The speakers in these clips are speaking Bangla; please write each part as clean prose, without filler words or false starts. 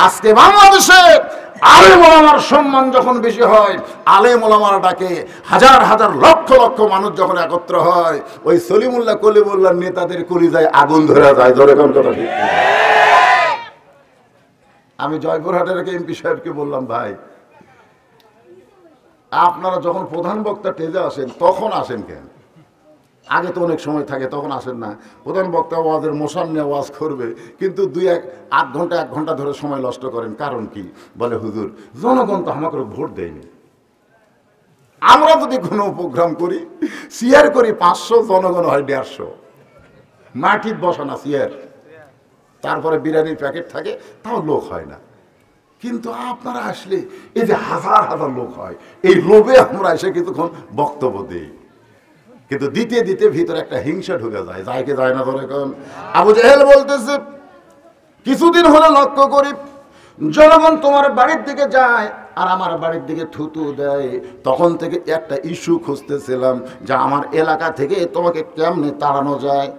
আজকে বাংলাদেশে আলেম ওলামার সম্মান যখন বেশি হয়, আলেম ওলামার ডাকে হাজার হাজার লক্ষ লক্ষ মানুষ যখন একত্র হয়, ওই সলিমুল্লাহ কলিমুল্লাহর নেতাদের কলিজায় আগুন ধরে যায়। ধরে কোন কথা ঠিক? আমি জয়পুরহাটের এমপি সাহেবকে বললাম, ভাই আপনারা যখন প্রধান বক্তা টেজে আসেন তখন আসেন কেন? আগে তো অনেক সময় থাকে, তখন আসেন না। প্রধান বক্তা ওয়াজের মোশান নিয়ে ওয়াজ করবে, কিন্তু 1 ঘন্টা ধরে সময় নষ্ট করেন, কারণ কি? বলে হুজুর, জনগণ তো আমাকে ভোট দেয়নি। আমরা যদি কোনো প্রোগ্রাম করি, চেয়ার করি 500, জনগণ হয় 150। মাটির বসানা চেয়ার, তারপরে বিরিয়ানির প্যাকেট থাকে, তাও লোক হয় না। কিন্তু আপনারা আসলে এই যে হাজার হাজার লোক হয়, এই লোভে আমরা এসে কিছুক্ষণ বক্তব্য দিই, কিন্তু দিতে দিতে ভিতরে একটা হিংসা ঢুকে যায়। যায় কি যায় না? ধরে কোন আবু জেহেল বলতেছে, কিছুদিন হলে লক্ষ্য করি জনগণ তোমার বাড়ির দিকে যায় আর আমার বাড়ির দিকে থুতু দেয়। তখন থেকে একটা ইস্যু খুঁজতেছিলাম যে আমার এলাকা থেকে তোমাকে কেমনে তাড়ানো যায়,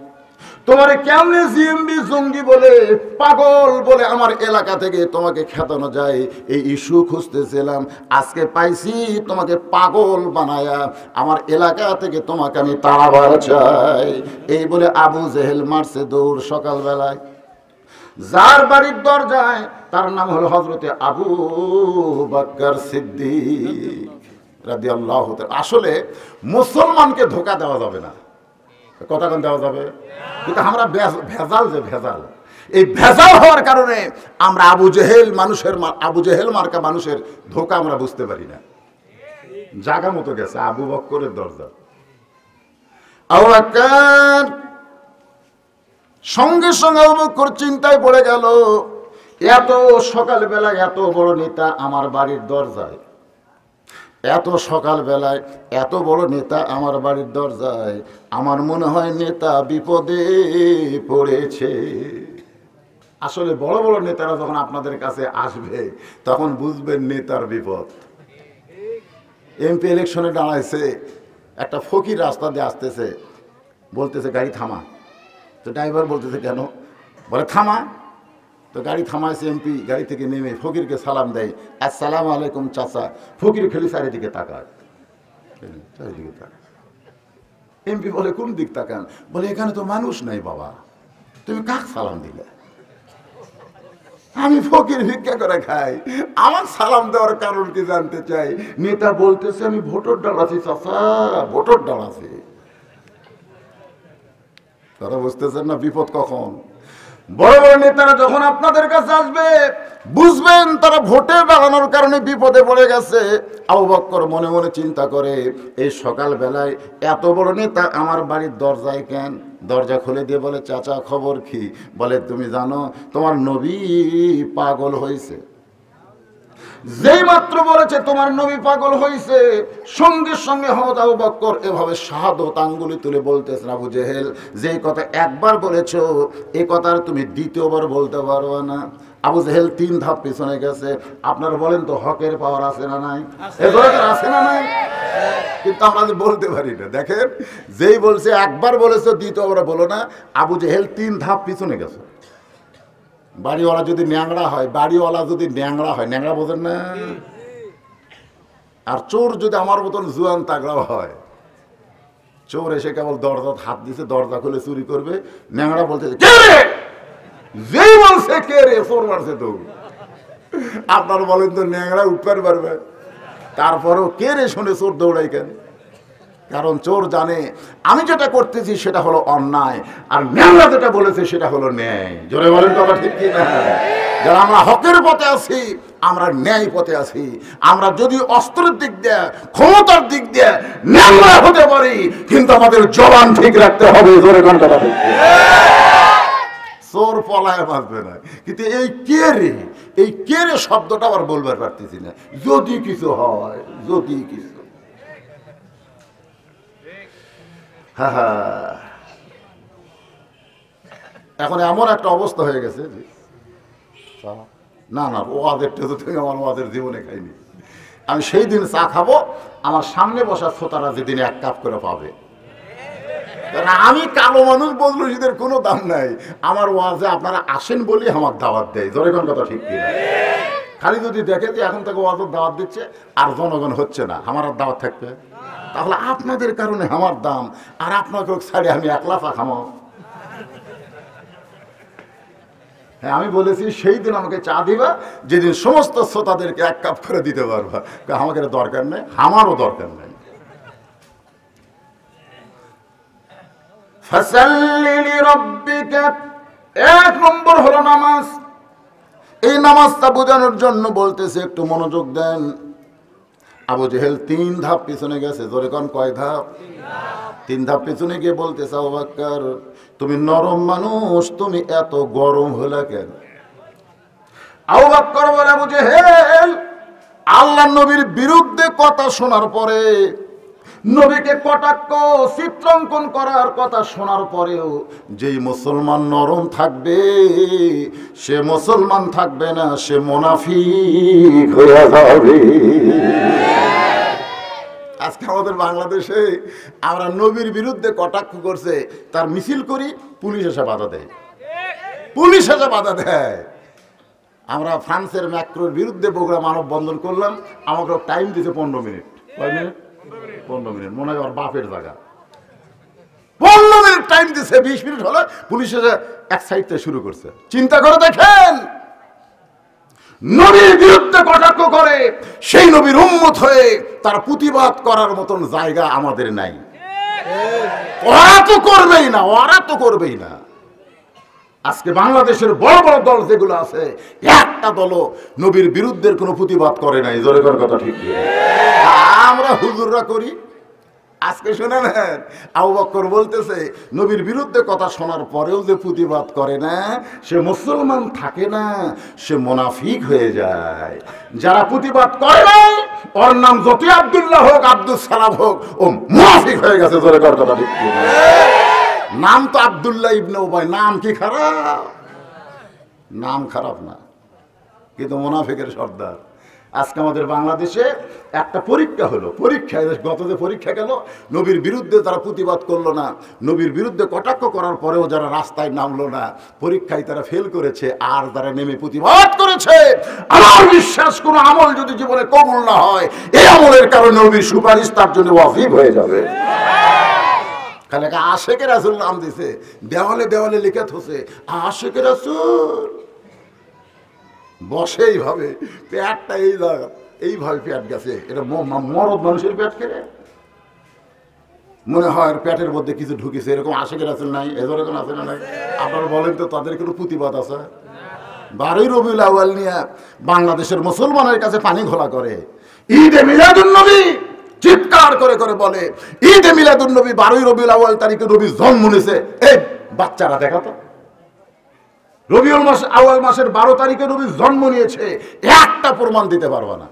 তোমার কেমনে জিএমবি জঙ্গি বলে, পাগল বলে আমার এলাকা থেকে তোমাকে খেতানো যায়। এই ইস্যু খুঁজতেছিলাম, আজকে পাইছি তোমাকে পাগল বানায়া আমার এলাকা থেকে তোমাকে আমি তাড়াবার চাই। এই বলে আবু জেহেল মারছে দৌড় সকালবেলায়। যার বাড়ির দরজায়, তার নাম হলো হযরতে আবু বকর সিদ্দিক রাদিয়াল্লাহু তাআলা। আসলে মুসলমানকে ধোঁকা দেওয়া যাবে না, কথা কোন দেওয়া যাবে, কিন্তু আমরা ভেজাল, যে ভেজাল, এই ভেজাল হওয়ার কারণে আমরা আবু জেহেল মার্কা মানুষের ধোঁকা আমরা বুঝতে পারি না। জায়গা মতো গেছে আবু বকরের দরজা। আবু বকর সঙ্গে সঙ্গে আবু বকর চিন্তায় পড়ে গেল, এত সকালবেলা এত বড় নেতা আমার বাড়ির দরজায়, এত সকালবেলায় এত বড় নেতা আমার বাড়ির দরজায়, আমার মনে হয় নেতা বিপদে পড়েছে। আসলে বড় বড় নেতারা যখন আপনাদের কাছে আসবে তখন বুঝবেন নেতার বিপদ। এমপি ইলেকশনে দাঁড়াইছে, একটা ফকির রাস্তা দিয়ে আসতেছে, বলতেছে গাড়ি থামা। তো ড্রাইভার বলতেছে কেন? বলে থামা। তো গাড়ি থামাইছে, এমপি গাড়ি থেকে নেমে ফকিরকে সালাম দেয়, আসসালামু আলাইকুম চাচা। ফকির খেলি চারিদিকে তাকায়, চারিদিকে তাকায়। এমপি বলে কোন দিক তাকান? বলে এখানে তো মানুষ নাই বাবা, তুমি কাক সালাম দিলে? আমি ফকির ভিক্ষা করে খাই, আমার সালাম দেওয়ার কারণ কি জানতে চাই। নেতা বলতেছে আমি ভোটার ডালাছি চাচা, ভোটার ডালাছি। তারা বুঝতেছেন না বিপদ কখন? বড় বড় নেতারা যখন আপনাদের কাছে আসবে বুঝবেন তারা ভোটে দাঁড়ানোর কারণে বিপদে পড়ে গেছে। আবু বকর মনে মনে চিন্তা করে, এই সকাল বেলায় এত বড় নেতা আমার বাড়ির দরজায় কেন? দরজা খুলে দিয়ে বলে চাচা খবর কি? বলে তুমি জানো তোমার নবী পাগল হয়েছে। যেই মাত্র বলেছে তোমার নবী পাগল হয়েছে, সঙ্গে সঙ্গে হযরত আবু বকর এভাবে শাহাদত আঙ্গুলি তুলে বলতেছেন, আবু জেহেল যেই কথা একবার বলেছো এই কথা আর তুমি দ্বিতীয়বার বলতে পারবে না। আবু জেহেল 3 ধাপ পিছনে গেছে। আপনারা বলেন তো হকের পাওয়ার আছে না নাই? আছে না নাই? কিন্তু আমরা বলতে পারি না। দেখেন, যেই বলছে একবার বলেছো দ্বিতীয়বার বলো না, আবু জেহেল 3 ধাপ পিছনে গেছে। বাড়িওয়ালা যদি ন্যাংরা হয়, ন্যাংরা বোঝেন না? আর চোর যদি আমার মতন জুয়ান তাগড়াও হয়, চোর এসে কেবল দরজা হাত দিছে, দরজা খুলে চুরি করবে, ন্যাংরা বলতে কে রে? যেই বলছে কে রে, চোর মারছে তো। আপনার বলেন তো ন্যাংরা উঠতে পারবে? তারপরেও কে রে শুনে চোর দৌড়াই কেন? কারণ চোর জানে আমি যেটা করতেছি সেটা হলো অন্যায়, আর ন্যাংরা যেটা বলেছে সেটা হলো ন্যায়। জোরে বলেন কথা ঠিক কি না? যারা আমরা হকের পথে আছি, আমরা ন্যায় পথে আছি, আমরা যদি অস্ত্রের দিক দিয়ে ক্ষমতার দিক দিয়ে ন্যাংরা হতে পারি, কিন্তু আমাদের জবান ঠিক রাখতে হবে। জোরে কোন কথা ঠিক? চোর পলায় বাঁচবে না, কিন্তু এই কে রে শব্দটা আবার বলবার পারতেছি না। যদি কিছু হয়, যদি কিছু, এখন এমন একটা অবস্থা হয়ে গেছে যে না ওয়াদেরটা তো তুমি আমার ওয়াদের জীবনে খাইনি। আমি সেই দিন চা খাবো, আমার সামনে বসা শ্রোতারা যেদিন 1 কাপ করে পাবে, আমি কালো মানুষ, বদলুশীদের কোনো দাম নাই। আমার ওয়াজে আপনারা আসেন বলি আমার দাওয়াত দেয়। জোরে কোন কথা ঠিক কিনা? খালি যদি দেখে যে এখন থেকে ওয়াজের দাওয়াত দিচ্ছে আর জনগণ হচ্ছে না, আমার আর দাওয়াত থাকবে? তাহলে আপনাদের কারণে আমার দাম, আর আপনাকে ছাড়ে আমি একলা চা খামো? হ্যাঁ, আমি বলেছি সেই দিন আমাকে চা দিবা যেদিন সমস্ত শ্রোতাদেরকে 1 কাপ করে দিতে পারবা। আমাকে দরকার নেই, আমারও দরকার নেই। ফাসাল্লি লিরাব্বিকা, 1 নম্বর হলো নামাজ। এই নামাজটা বোঝানোর জন্য বলতেছে, একটু মনোযোগ দেন। আবু জেহেল 3 ধাপ পিছনে গেছে। জোরে কোন কয় ধাপ? 3 ধাপ পিছনে গিয়ে বলতেছে, আবু বকর তুমি নরম মানুষ, তুমি এত গরম হলে কেন? আবু বকর বলে, আবু জেহেল আল্লাহর নবীর বিরুদ্ধে কথা শোনার পরে, নবীকে কটাক্ষ চিত্রাঙ্কন করার কথা শোনার পরেও যেই মুসলমান নরম থাকবে সে মুসলমান থাকবে না, সে মুনাফিক হয়ে যাবে। আজকে আমাদের বাংলাদেশে আমরা নবীর বিরুদ্ধে কটাক্ষ করছে, তার মিছিল করি, পুলিশ এসে বাধা দেয়, পুলিশ এসে বাধা দেয়। আমরা ফ্রান্সের ম্যাক্রোর বিরুদ্ধে বগুড়া মানববন্ধন করলাম, আমাকে টাইম দিতে 15 মিনিট। কয় মিনিট? 15 মিনিট। মনে হয় ওর বাপের জায়গা। 15 মিনিট টাইম দিছে, 20 মিনিট হলে পুলিশ এসে এক সাইড থেকে শুরু করছে। চিন্তা করে দেখেন, নবীর বিরুদ্ধে কটাক্ষ করে সেই নবীর উম্মত হয়ে তার প্রতিবাদ করার মতন জায়গা আমাদের নাই। ওরা তো করবেই না, ওরা তো করবেই না। আজকে বাংলাদেশের বড় বড় দল যেগুলো আছে, একটা দলও নবীর বিরুদ্ধে কোনো প্রতিবাদ করে নাই। জোরে কর কথা ঠিক কি? আমরা হুজুররা করি। আজকে শুনে নেন, আবু বকর বলতেছে নবীর বিরুদ্ধে কথা শোনার পরেও যে প্রতিবাদ করে না সে মুসলমান থাকে না, সে মুনাফিক হয়ে যায়। যারা প্রতিবাদ করে নাই ওর নাম যতই আব্দুল্লাহ হোক, আব্দুল সালাম হোক, ও মুনাফিক হয়ে গেছে। জোরে কর কথা ঠিক কি? নাম তো আব্দুল্লাহ ইবনে উবাই, নাম কি খারাপ? নাম খারাপ না, কিন্তু মুনাফিকের সর্দার। আজকে আমাদের বাংলাদেশে একটা পরীক্ষা হলো, পরীক্ষায় গত যে পরীক্ষা গেল, নবীর বিরুদ্ধে তারা প্রতিবাদ করলো না, নবীর বিরুদ্ধে কটাক্ষ করার পরেও যারা রাস্তায় নামলো না, পরীক্ষায় তারা ফেল করেছে। আর যারা নেমে প্রতিবাদ করেছে, আমার বিশ্বাস কোনো আমল যদি জীবনে কবুল না হয়, এই আমলের কারণে নবীর সুপারিশ তার জন্য ওয়াজিব হয়ে যাবে। খালি আশেকে রাসূল নাম দিছে, দেওয়ালে দেওয়ালে লিখে থছে আশেকে রাসূল। বসে এইভাবে, পেটটা এইভাবে পেট গেছে। এটা মরদ মানুষের পেট কেড়ে মনে হয় পেটের মধ্যে কিছু ঢুকেছে, এরকম আশেকে রাসূল নাই? এরকম আছে না নাই? আপনারা বলেন তো, তাদের কোনো প্রতিবাদ আছে? 12ই রবিউল আউয়াল নিয়ে বাংলাদেশের মুসলমানের কাছে পানি ঘোলা করে, ঈদে মিলাদুন নবী চিৎকার করে করে বলে ঈদে মিলাদুন নবী 12ই রবিউল আউয়াল তারিখে নবী জন্ম নিয়েছে। এই বাচ্চারা দেখাতো, রবিউল মাস আউয়াল মাসের 12 তারিখে নবী জন্ম নিয়েছে, একটা প্রমাণ দিতে পারবে না।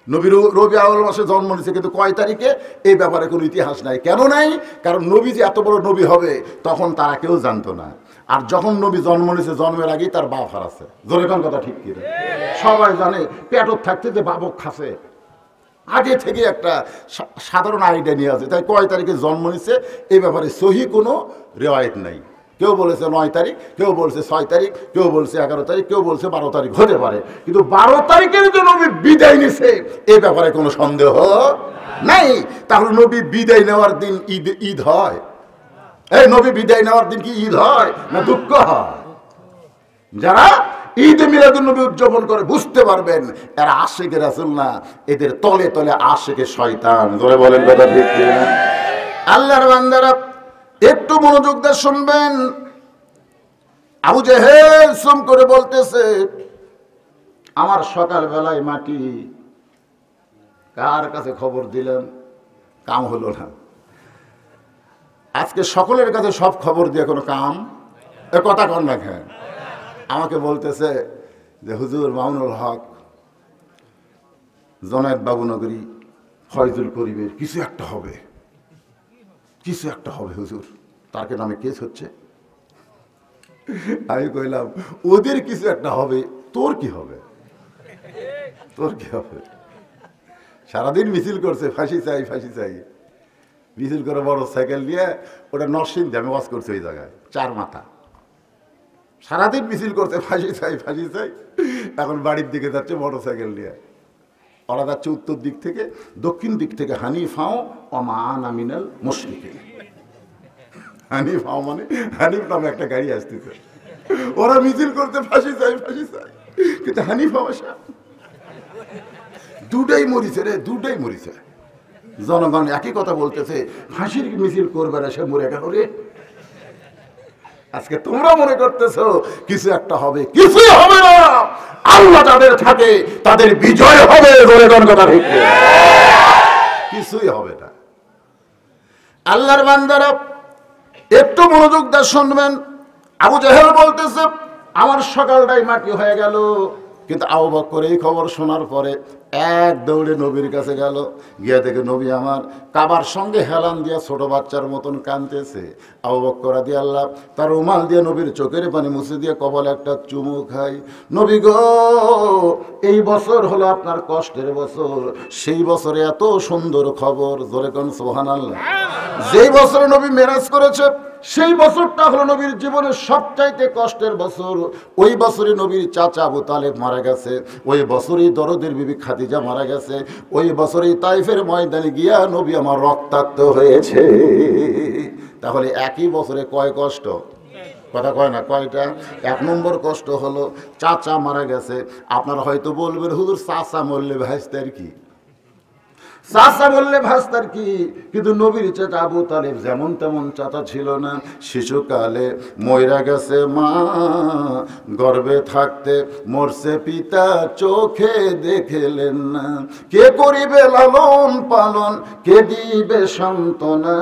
নবী রবি আউয়াল মাসে জন্ম নিয়েছে, কিন্তু কয় তারিখে এই ব্যাপারে কোনো ইতিহাস নাই। কেন নাই? কারণ নবী যে এত বড় নবী হবে তখন তারা কেউ জানতো না। আর যখন নবী জন্ম নিয়েছে, জন্মের আগেই তার বাপ হারাছে। জোরে কোন কথা ঠিক কি? সবাই জানে পেটত থাকতে যে বাবক খাসে, আগে থেকে একটা সাধারণ আইডিয়া নিয়ে আছে। তাই কয় তারিখে জন্ম নিয়েছে এই ব্যাপারে সহি কোনো রেওয়ায়েত নাই। কেউ বলেছে 9 তারিখ, কেউ বলছে 6 তারিখ, কেউ বলছে 11 তারিখ, কেউ বলছে 12 তারিখ হতে পারে। কিন্তু 12 তারিখের যে নবী বিদায় নিছে এই ব্যাপারে কোনো সন্দেহ নাই। তাহলে নবী বিদায় নেওয়ার দিন ঈদ হয়? এই নবী বিদায় নেওয়ার দিন কি ঈদ হয় না দুঃখ হয়? যারা ঈদে মিলাদুন নবী উদযাপন করে বুঝতে পারবেন এরা আশিকে রাসূল না, এদের তলে তলে আশিকে শয়তান। জোরে বলেন কথা ঠিক কি না? আল্লাহর বান্দারা একটু মনোযোগ দিয়ে শুনবেন। আবু জেহেল সুম করে বলতেছে, আমার সকাল বেলায় মাটি কার কাছে খবর দিলাম, কাম হলো না। আজকে সকলের কাছে সব খবর দিয়ে কোনো কাম, এ কথা কন না কেন? আমাকে বলতেছে যে হুজুর মামুনুল হক জনায়েত বাবুনগরী ফয়জুল করিমের কিছু একটা হবে, কিছু একটা হবে হুজুর, তার নামে কেস হচ্ছে। আমি কইলাম ওদের কিছু একটা হবে, তোর কি হবে? তোর কি হবে? সারাদিন মিছিল করছে ফাঁসি চাই ফাঁসি চাই, মিছিল করে বড় সাইকেল নিয়ে, ওটা নরসিংদী, আমি ওয়াজ করছি ওই জায়গায়, 4 মাথা। সারাদিন মিছিল করতে ফাঁসি চাই ফাঁসি চাই, এখন বাড়ির দিকে যাচ্ছে মোটর সাইকেল নিয়ে। ওরা যাচ্ছে উত্তর দিক থেকে, দক্ষিণ দিক থেকে হানিফাও অমান আমিনাল মুশরিকিন। হানিফাও মানে হানিফ নামে একটা গাড়ি আসতেছে, ওরা মিছিল করতে ফাঁসি চাই ফাঁসি চাই, কিন্তু হানিফা আসা দুটাই মরিছে রে, দুটাই মরিছে। জনগণ একই কথা বলতেছে, ফাঁসির মিছিল করবে না, সে মরে গেল রে। আজকে তোমরা মনে করতেছো কিছু একটা হবে, কিছুই হবে না। আল্লাহ যাদের থাকে তাদের বিজয় হবে, কথা ঠিক, কিছুই হবে না। আল্লাহর বান্দারা একটু মনোযোগ দিয়ে শুনবেন। আবু জাহেল বলতেছে আমার সকালটাই মাটি হয়ে গেল, কিন্তু আবু বকর এই খবর শোনার পরে এক দৌড়ে নবীর কাছে গেল, গিয়ে দেখে নবী আমার কাবার সঙ্গে হেলান দিয়া ছোট বাচ্চার মতন কাঁদতেছে। আবু বকর রাদিয়াল্লাহু তার রুমাল দিয়ে নবীর চোখের পানি মুছে দিয়ে কপালে একটা চুমু খাই। নবী গো, এই বছর হলো আপনার কষ্টের বছর, সেই বছরে এত সুন্দর খবর, জোরে কোন সুবহানাল্লাহ। যেই বছরে নবী মেরাজ করেছে সেই বছরটা হলো নবীর জীবনের সবচাইতে কষ্টের বছর। ওই বছরে নবীর চাচা আবু তালেব মারা গেছে, ওই বছরই দরদের বিবি খাদিজা মারা গেছে, ওই বছরই তাইফের ময়দানে গিয়া নবী আমার রক্তাক্ত হয়েছে। তাহলে একই বছরে কয় কষ্ট, কথা কয় না, কয়টা? 1 নম্বর কষ্ট হলো চাচা মারা গেছে। আপনারা হয়তো বলবেন হুজুর চাচা মরলে ভাইস্তার কি, চাচা বললে ভাস্তার কি, কিন্তু নবীর চাচা আবু তালেব যেমন তেমন চাচা ছিল না। শিশুকালে মইরা গেছে মা, গর্ভে থাকতে মরছে পিতা, চোখে দেখলেন না। কে করিবে লালন পালন, কে দিবে সান্ত্বনা,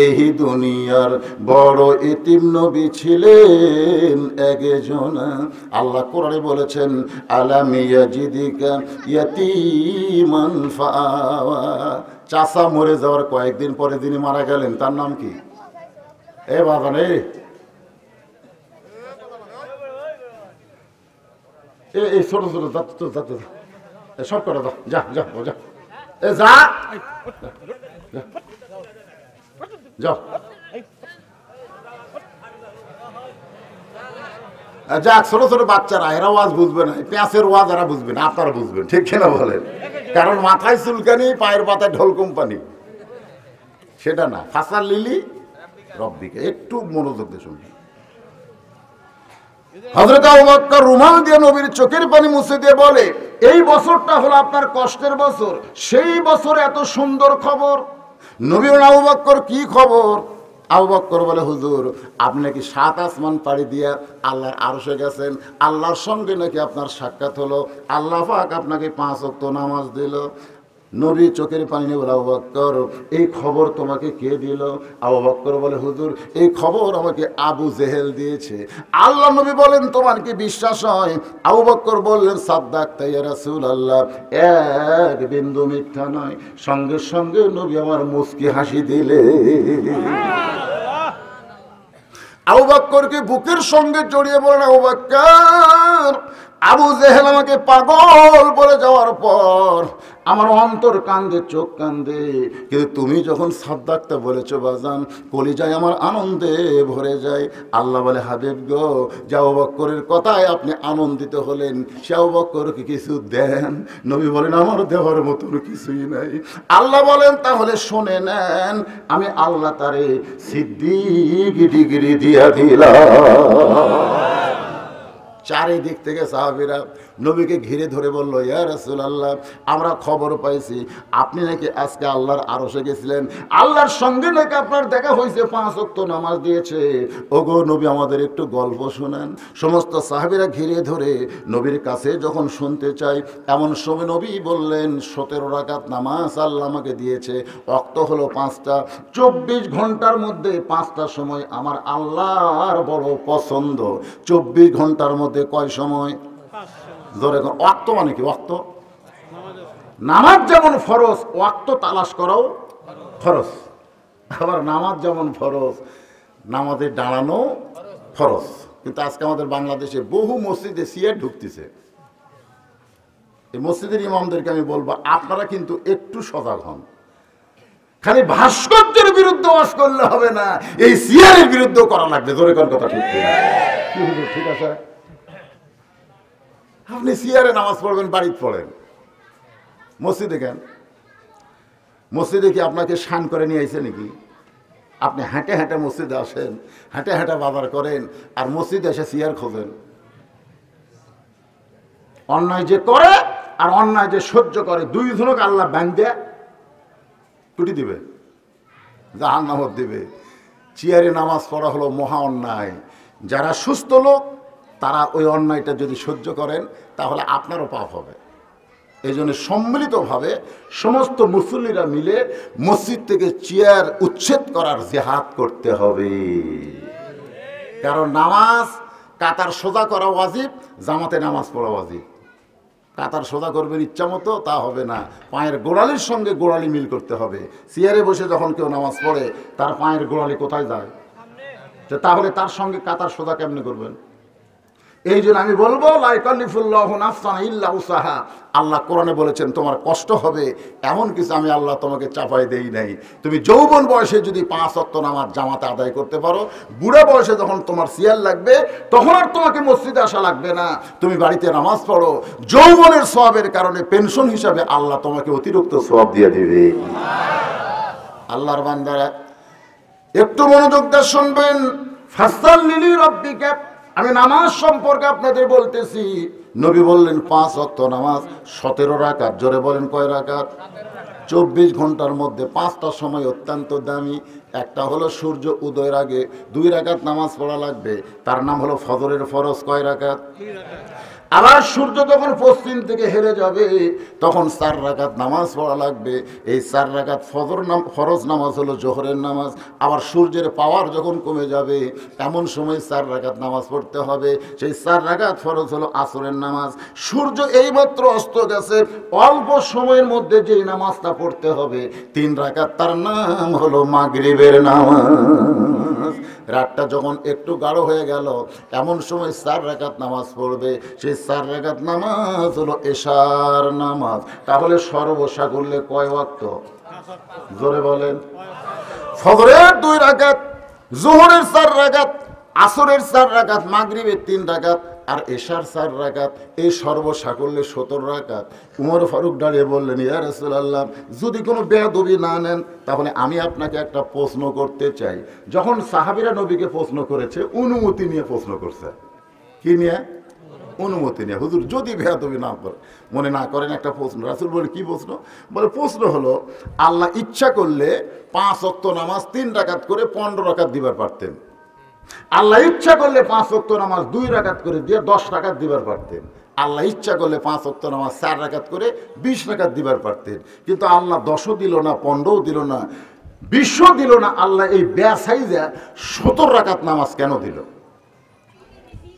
এই দুনিয়ার বড় এতিম নবী ছিলেন একজনা। আল্লাহ কোরআনে বলেছেন আলাম ইয়াজিদিকা ইয়াতীমান ফা। চাচা মরে যাওয়ার কয়েকদিন পরে যিনি মারা গেলেন তার নাম কি? এ বাবা নে, এই ছোট ছোট যাতে সব করে দাও, যা যা যা, এ যা যাও, যাক। ছোট ছোট বাচ্চারা এরা ওয়াজ বুঝবে না, পেঁয়াজের ওয়াজ এরা বুঝবে না, আপনারা বুঝবেন, ঠিক কিনা বলেন? কারণ মাথায় চুলকানি, পায়ের পাতায় ঢোল কোম্পানি, সেটা না। ফাসাল লিলি রব্বিকে, একটু মনোযোগ দিয়ে শুনবি। হযরত আবু বকর রুমাল দিয়ে নবীর চোখের পানি মুছে দিয়ে বলে এই বছরটা হলো আপনার কষ্টের বছর, সেই বছর এত সুন্দর খবর। নবী বলেন আবু বকর কি খবর? আবু বকর বলে হুজুর আপনি নাকি 7 আসমান পাড়ি দিয়া আল্লাহর আরশে গেছেন, আল্লাহর সঙ্গে নাকি আপনার সাক্ষাৎ হলো, আল্লাহ পাক আপনাকে 5 ওয়াক্ত নামাজ দিল। নবী চোখের পানি নিয়ে বলে আবু বকর এই খবর তোমাকে কে দিল? আবু বকর বলে হুজুর এই খবর আমাকে আবু জেহেল দিয়েছে। আল্লাহ নবী বলেন তোমার কি বিশ্বাস হয়? আবু বকর বললেন সাদ্দাকতা ইয়া রাসূলুল্লাহ, এক বিন্দু মিথ্যা নয়। সঙ্গে সঙ্গে নবী আমার মুস্কি হাসি দিলে। আবু বকরকে বুকের সঙ্গে জড়িয়ে বলেন আবু বকর আবু জেহেল আমাকে পাগল বলে যাওয়ার পর আমার অন্তর কান্দে, চোখ কান্দে, কিন্তু তুমি যখন সাদ্দাকতা বলেছো বাজান, কলিজায় আমার আনন্দে ভরে যায়। আল্লাহ বলে হাবিব গো, যে আবু বকরের কথায় আপনি আনন্দিত হলেন সে আবু বকরকে কিছু দেন। নবী বলেন আমার দেওয়ার মতন কিছুই নাই। আল্লাহ বলেন তাহলে শুনে নেন, আমি আল্লাহ তারে সিদ্দিক ডিগ্রি দিয়া দিলাম। চারিদিক থেকে সাহাবীরা নবীকে ঘিরে ধরে বলল ইয়া রাসূলুল্লাহ আমরা খবর পাইছি আপনি নাকি আজকে আল্লাহর আরশে গেছিলেন, আল্লাহর সঙ্গে নাকি আপনার দেখা হয়েছে, 5 ওয়াক্ত নামাজ দিয়েছে। ওগো নবী আমাদের একটু গল্প শোনান। সমস্ত সাহাবীরা ঘিরে ধরে নবীর কাছে যখন শুনতে চাই, এমন সময় নবী বললেন 17 রাকাত নামাজ আল্লাহ আমাকে দিয়েছে, ওয়াক্ত হলো 5টা, 24 ঘন্টার মধ্যে 5টা সময় আমার আল্লাহর বড় পছন্দ। 24 ঘন্টার মধ্যে কয় সময়? ধরে ওয়াক্ত মানে কি? ওয়াক্ত নামাজ যেমন ফরজ, ওয়াক্ত তালাশ করাও ফরজ। আবার নামাজ যেমন ফরজ, নামাজে দাঁড়ানো ফরজ। কিন্তু আজকে আমাদের বাংলাদেশে বহু মসজিদে সিয়ার ঢুকতেছে। এই মসজিদের ইমামদেরকে আমি বলবো আপনারা কিন্তু একটু সজাগ হন। খালি ভাস্কর্যের বিরুদ্ধে ওয়াজ করলে হবে না, এই সিয়ারের বিরুদ্ধে করা লাগবে। জোরে কোন কথা ঠিক কিনা? ঠিক আছে, আপনি সিয়ারে নামাজ পড়বেন, বাড়িতে পড়েন, মসজিদে কেন? মসজিদে কি আপনাকে শান করে নিয়ে আইছে নাকি? আপনি হেঁটে হেঁটে মসজিদে আসেন, হেঁটে হেঁটে বাজার করেন, আর মসজিদে এসে সিয়ার খোঁজেন। অন্যায় যে করে আর অন্যায় যে সহ্য করে, দুই জনক আল্লাহ ব্যাংক দেয় টুটি দিবে, জাহান্নামত দিবে। চেয়ারে নামাজ পড়া হলো মহা অন্যায়। যারা সুস্থ লোক তারা ওই অন্যায়টা যদি সহ্য করেন তাহলে আপনারও পাপ হবে। এই জন্য সম্মিলিতভাবে সমস্ত মুসল্লিরা মিলে মসজিদ থেকে চেয়ার উচ্ছেদ করার জেহাদ করতে হবে। কারণ নামাজ কাতার সোজা করা ওয়াজিব, জামাতে নামাজ পড়া ওয়াজিব। কাতার সোজা করবেন ইচ্ছা মতো, তা হবে না। পায়ের গোড়ালির সঙ্গে গোড়ালি মিল করতে হবে। চেয়ারে বসে যখন কেউ নামাজ পড়ে তার পায়ের গোড়ালি কোথায় যায়? তাহলে তার সঙ্গে কাতার সোজা কেমনে করবেন? এই জন্য আমি বলবো, লা ইকাল্লিফুল্লাহু নাফসান ইল্লা উসাহা। আল্লাহ কোরআনে বলেছেন তোমার কষ্ট হবে এমন কিছু আমি আল্লাহ তোমাকে চাপাই দেই নাই। তুমি যৌবন বয়সে যদি 5 ওয়াক্ত নামাজ জামাতে আদায় করতে পারো, বুড়া বয়সে যখন তোমার সিয়ার লাগবে তখন আর তোমাকে মসজিদে আসা লাগবে না, তুমি বাড়িতে নামাজ পড়ো। যৌবনের সওয়াবের কারণে পেনশন হিসাবে আল্লাহ তোমাকে অতিরিক্ত সওয়াব দিয়ে দিবে। আল্লাহর বান্দারা একটু মনোযোগ দিয়ে শুনবেন। ফাসাল্লি লিরাব্বিকা, আমি নামাজ সম্পর্কে আপনাদের বলতেছি। নবী বললেন 5 ওয়াক্ত নামাজ 17 রাকাত। জোরে বলেন কয় রাকাত? 24 ঘন্টার মধ্যে 5টা সময় অত্যন্ত দামি। একটা হলো সূর্য উদয়ের আগে 2 রাকাত নামাজ পড়া লাগবে, তার নাম হলো ফজরের ফরজ। কয় রাকাত? আবার সূর্য যখন পশ্চিম থেকে হেরে যাবে তখন 4 রাকাত নামাজ পড়া লাগবে। এই 4 রাকাত ফরজ নামাজ হলো জোহরের নামাজ। আবার সূর্যের পাওয়ার যখন কমে যাবে এমন সময় 4 রাকাত নামাজ পড়তে হবে। সেই 4 রাকাত ফরজ হলো আসরের নামাজ। সূর্য এইমাত্র অস্ত গেছে, অল্প সময়ের মধ্যে যেই নামাজটা পড়তে হবে 3 রাকাত, তার নাম হলো মাগরিবের নামাজ। রাতটা যখন একটু গাঢ় হয়ে গেল এমন সময় 4 রাকাত নামাজ পড়বে। সেই 4 রাকাত নামাজ হলো এশার নামাজ। তাহলে সর্বসাকুল্যে কয় ওয়াক্ত? জোরে বলেন। ফজরের 2 রাকাত, যোহরের 4 রাকাত, আসরের 4 রাকাত, মাগরিবের 3 রাকাত আর এশার 4 রাকাত। এই সর্বসাকুল্যে 17 রাকাত। উমর ফারুক দাঁড়িয়ে বললেন, ইয়া রাসূলুল্লাহ, যদি কোনো বেয়াদবি না নেন তাহলে আমি আপনাকে একটা প্রশ্ন করতে চাই। যখন সাহাবীরা নবীকে প্রশ্ন করেছে অনুমতি নিয়ে প্রশ্ন করছে। কি নিয়ে? অনুমতি নিয়ে। হুজুর যদি বেয়াদবি না করে মনে না করেন একটা প্রশ্ন। রাসূল বলে, কি প্রশ্ন? বলে, প্রশ্ন হলো আল্লাহ ইচ্ছা করলে 5 ওয়াক্ত নামাজ 3 রাকাত করে 15 রাকাত দিবার পারতেন। আল্লাহ ইচ্ছা করলে 5 ওয়াক্ত নামাজ 2 রাকাত করে দিয়ে 10 রাকাত দিবার পারতেন। আল্লাহ ইচ্ছা করলে 5 ওয়াক্ত নামাজ 4 রাকাত করে 20 রাকাত দিবার পারতেন। কিন্তু আল্লাহ 10ও দিল না, 15ও দিল না, 20ও দিল না। আল্লাহ এই বেসাইজা 17 রাকাত নামাজ কেন দিল?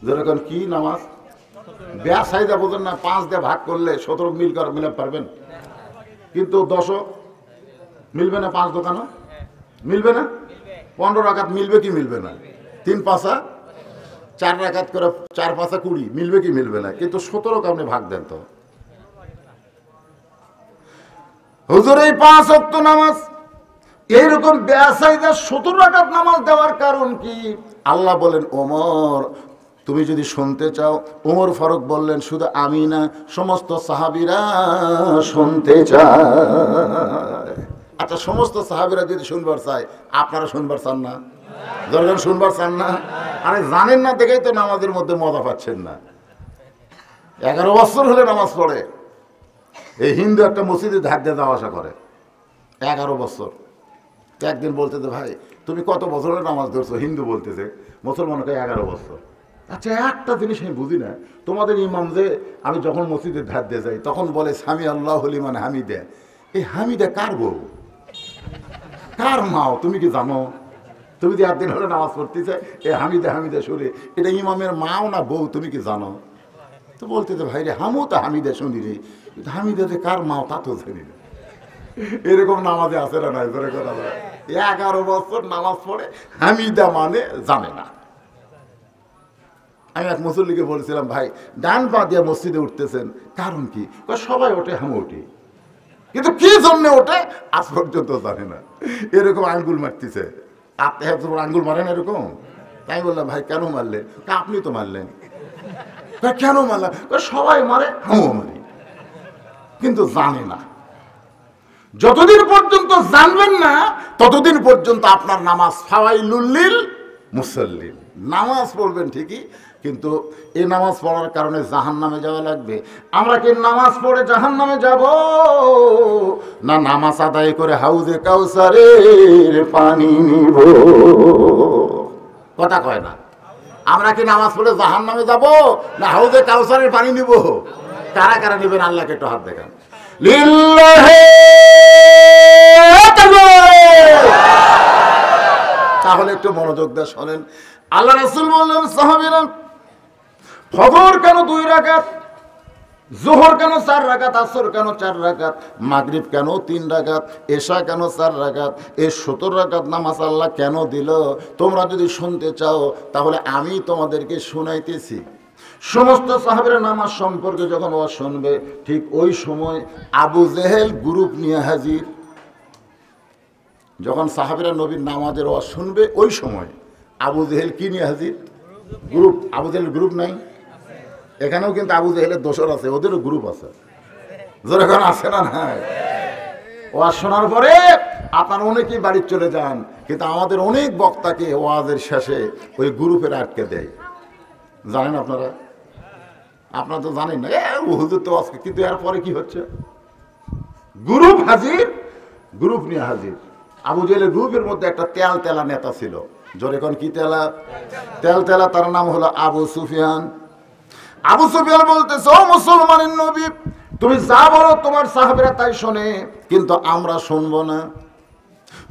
যেরকম কি নামাজ বেসাইজা বোঝেন না? 5 দিয়ে ভাগ করলে 17 মিলাতে পারবেন, কিন্তু 10ও মিলবে না। 5 দোকানও মিলবে না। 15 রাকাত মিলবে কি মিলবে না? 3 পাঁচা 4 রাকাত করে 4 পাঁচা 20 মিলবে কি মিলবে না? কিন্তু 17কে আপনি ভাগ দেন তো। হুজুর এই 5 ওয়াক্ত নামাজ এইরকম বেসাইজা 17 রাকাত নামাজ দেওয়ার কারণ কি? আল্লাহ বলেন, ওমর তুমি যদি শুনতে চাও। ওমর ফারুক বললেন, শুধু আমি না, সমস্ত সাহাবীরা শুনতে চায়। আচ্ছা, সমস্ত সাহাবীরা যদি শুনবার চায়, আপনারা শুনবার চান না? দরকার শুনবার চান না? আরে জানেন না দেখেই তো নামাজের মধ্যে মজা পাচ্ছেন না। 11 বছর হলে নামাজ পড়ে। এই হিন্দু একটা মসজিদে ধার দিয়ে যাওয়া আসা করে 11 বছর। একদিন বলতেছে, ভাই তুমি কত বছর হলে নামাজ ধরছো? হিন্দু বলতেছে, মুসলমানকে 11 বছর। আচ্ছা, একটা জিনিস আমি বুঝি না, তোমাদের ইমাম যে আমি যখন মসজিদে ধার দিয়ে যাই তখন বলে সামি আল্লাহু লিমান হামিদা। এই হামিদা কার বউ, কার মাও তুমি কি জানো? তুমি যে একদিন হলে নামাজ পড়তেছে এই হামিদা হামিদা সুরে, এটা ইমামের মাও না বউ তুমি কি জানো? তো বলতেছে, ভাই রে হামও তো হামিদা শুনি রে, হামিদা যে কার মাও তা তো জানি না। এরকম নামাজে আছে না নাই? 11 বছর নামাজ পড়ে হামিদা মানে জানে না। আমি এক মুসল্লিকে বলছিলাম, ভাই ডান পা দিয়ে মসজিদে উঠতেছেন কারণ কি? সবাই ওঠে, আমি উঠি। কিন্তু কি জন্য ওঠে আজ পর্যন্ত জানে না। এরকম আঙ্গুল মারতেছে, আপনি এত বড় আঙ্গুল মারেন এরকম। তাই বললাম ভাই কেন মারলে? আপনি তো মারলেন। কেন মারলাম? সবাই মারে, আমিও মারি, কিন্তু জানে না। যতদিন পর্যন্ত জানবেন না ততদিন পর্যন্ত আপনার নামাজ ফাওয়াইলুল লিল মুসাল্লিন। নামাজ পড়বেন ঠিকই, কিন্তু এই নামাজ পড়ার কারণে জাহান্নামে যাওয়া লাগবে। আমরা কি নামাজ পড়ে জাহান্নামে যাব, না নামাজ আদায় করে হাউজে কাউসারের পানি নিব? কথা কয় না। আমরা কি নামাজ পড়ে জাহান্নামে যাব, না হাউজে কাউসারের পানি নিব? কারা কারা নেবেন আল্লাহকে একটু হাত দেখান। লিল্লাহি তাহলে একটু মনোযোগ দিয়ে শোনেন। আল্লাহ রাসূল বললেন, সাহাবীরা ফজর কেন 2 রাকাত, যোহর কেন 4 রাকাত, আসর কেন 4 রাকাত, মাগরিব কেন 3 রাকাত, এশা কেন 4 রাকাত, এই 17 রাকাত নামাজ আল্লাহ কেন দিল? তোমরা যদি শুনতে চাও তাহলে আমি তোমাদেরকে শুনাইতেছি। সমস্ত সাহাবীরা নামাজ সম্পর্কে যখন ওয়াজ শুনবে, ঠিক ওই সময় আবু জেহেল গ্রুপ নিয়ে হাজির। যখন সাহাবীরা নবীর নামাজের ওয়াজ শুনবে, ওই সময় আবু জেহেল কি নিয়ে হাজির? গ্রুপ। আবু জেহেল গ্রুপ নাই? এখানেও কিন্তু আবু জেহেলের দোসর আছে, ওদেরও গ্রুপ আছে। যেরকম আছে না? নাই। ওয়াজ শোনার পরে আপনারা অনেকেই বাড়ি চলে যান, কিন্তু আমাদের অনেক বক্তাকে ওয়াজের শেষে ওই গ্রুপের আটকে দেয়। জানেন আপনারা? আপনারা তো জানেন না, হুজুর তো আজকে, কিন্তু এরপরে কি হচ্ছে? গ্রুপ হাজির, গ্রুপ নিয়ে হাজির। আবু জেহেলের গ্রুপের মধ্যে একটা তেল তেলা নেতা ছিল। জোরে কোন কি তেলা? তেল তেলা, তার নাম হলো আবু সুফিয়ান। আবু সুফিয়ান বলতেছে, ও মুসলমানের নবী, তুমি যা বলো তোমার সাহাবীরা তাই শোনে, কিন্তু আমরা শুনবো না।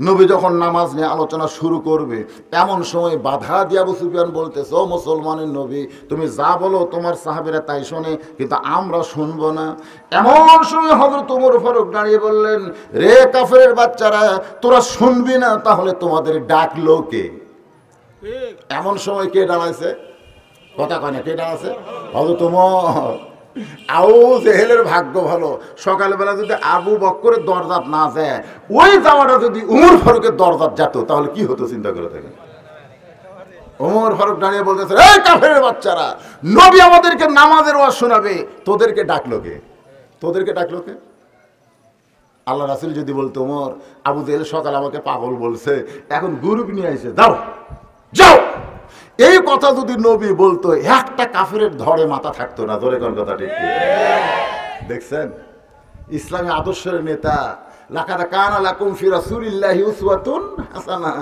নবী যখন নামাজ নিয়ে আলোচনা শুরু করবে, এমন সময় বাধা দিয়ে আবু সুফিয়ান বলতেছে, ও মুসলমানের নবী, তুমি যা বলো তোমার সাহাবীরা তাই শোনে, কিন্তু আমরা শুনবো না। এমন সময় হযরত ওমর ফারুক দাঁড়িয়ে বললেন, রে কাফেরের বাচ্চারা, তোরা শুনবি না, তাহলে তোমাদের ডাকলো কে? এমন সময় কে দাঁড়াইছে? কথা কয় না, কে দাঁড়াইছে? হযরত ওমর। আবু জেহেলের ভাগ্য ভালো, সকালবেলা যদি আবু বকরের দরজাত না যায়, ওই যাওয়াটা যদি উমর ফারুকের দরজাত যেত, তাহলে কি হতো চিন্তা করে থাকেন। ওমর ফারুক দাঁড়িয়ে বলতেছে, এই কাফেরের বাচ্চারা, নবী আমাদেরকে নামাজের ওয়াজ শোনাবে, তোদেরকে ডাকলো কে? তোদেরকে ডাকলো কে? আল্লাহ রাসূল যদি বলতো, ওমর, আবু জেহেল সকাল আমাকে পাগল বলছে, এখন গ্রুপ নিয়ে আইছে, যাও যাও, এই কথা যদি নবী বলতো, একটা কাফেরের ধরে মাথা থাকতো না। ধরে কোন কথা ঠিক? দেখছেন ইসলামী আদর্শের নেতা, লাকাদ কানা লাকুম ফি রাসূলিল্লাহি উসওয়াতুন হাসানাহ।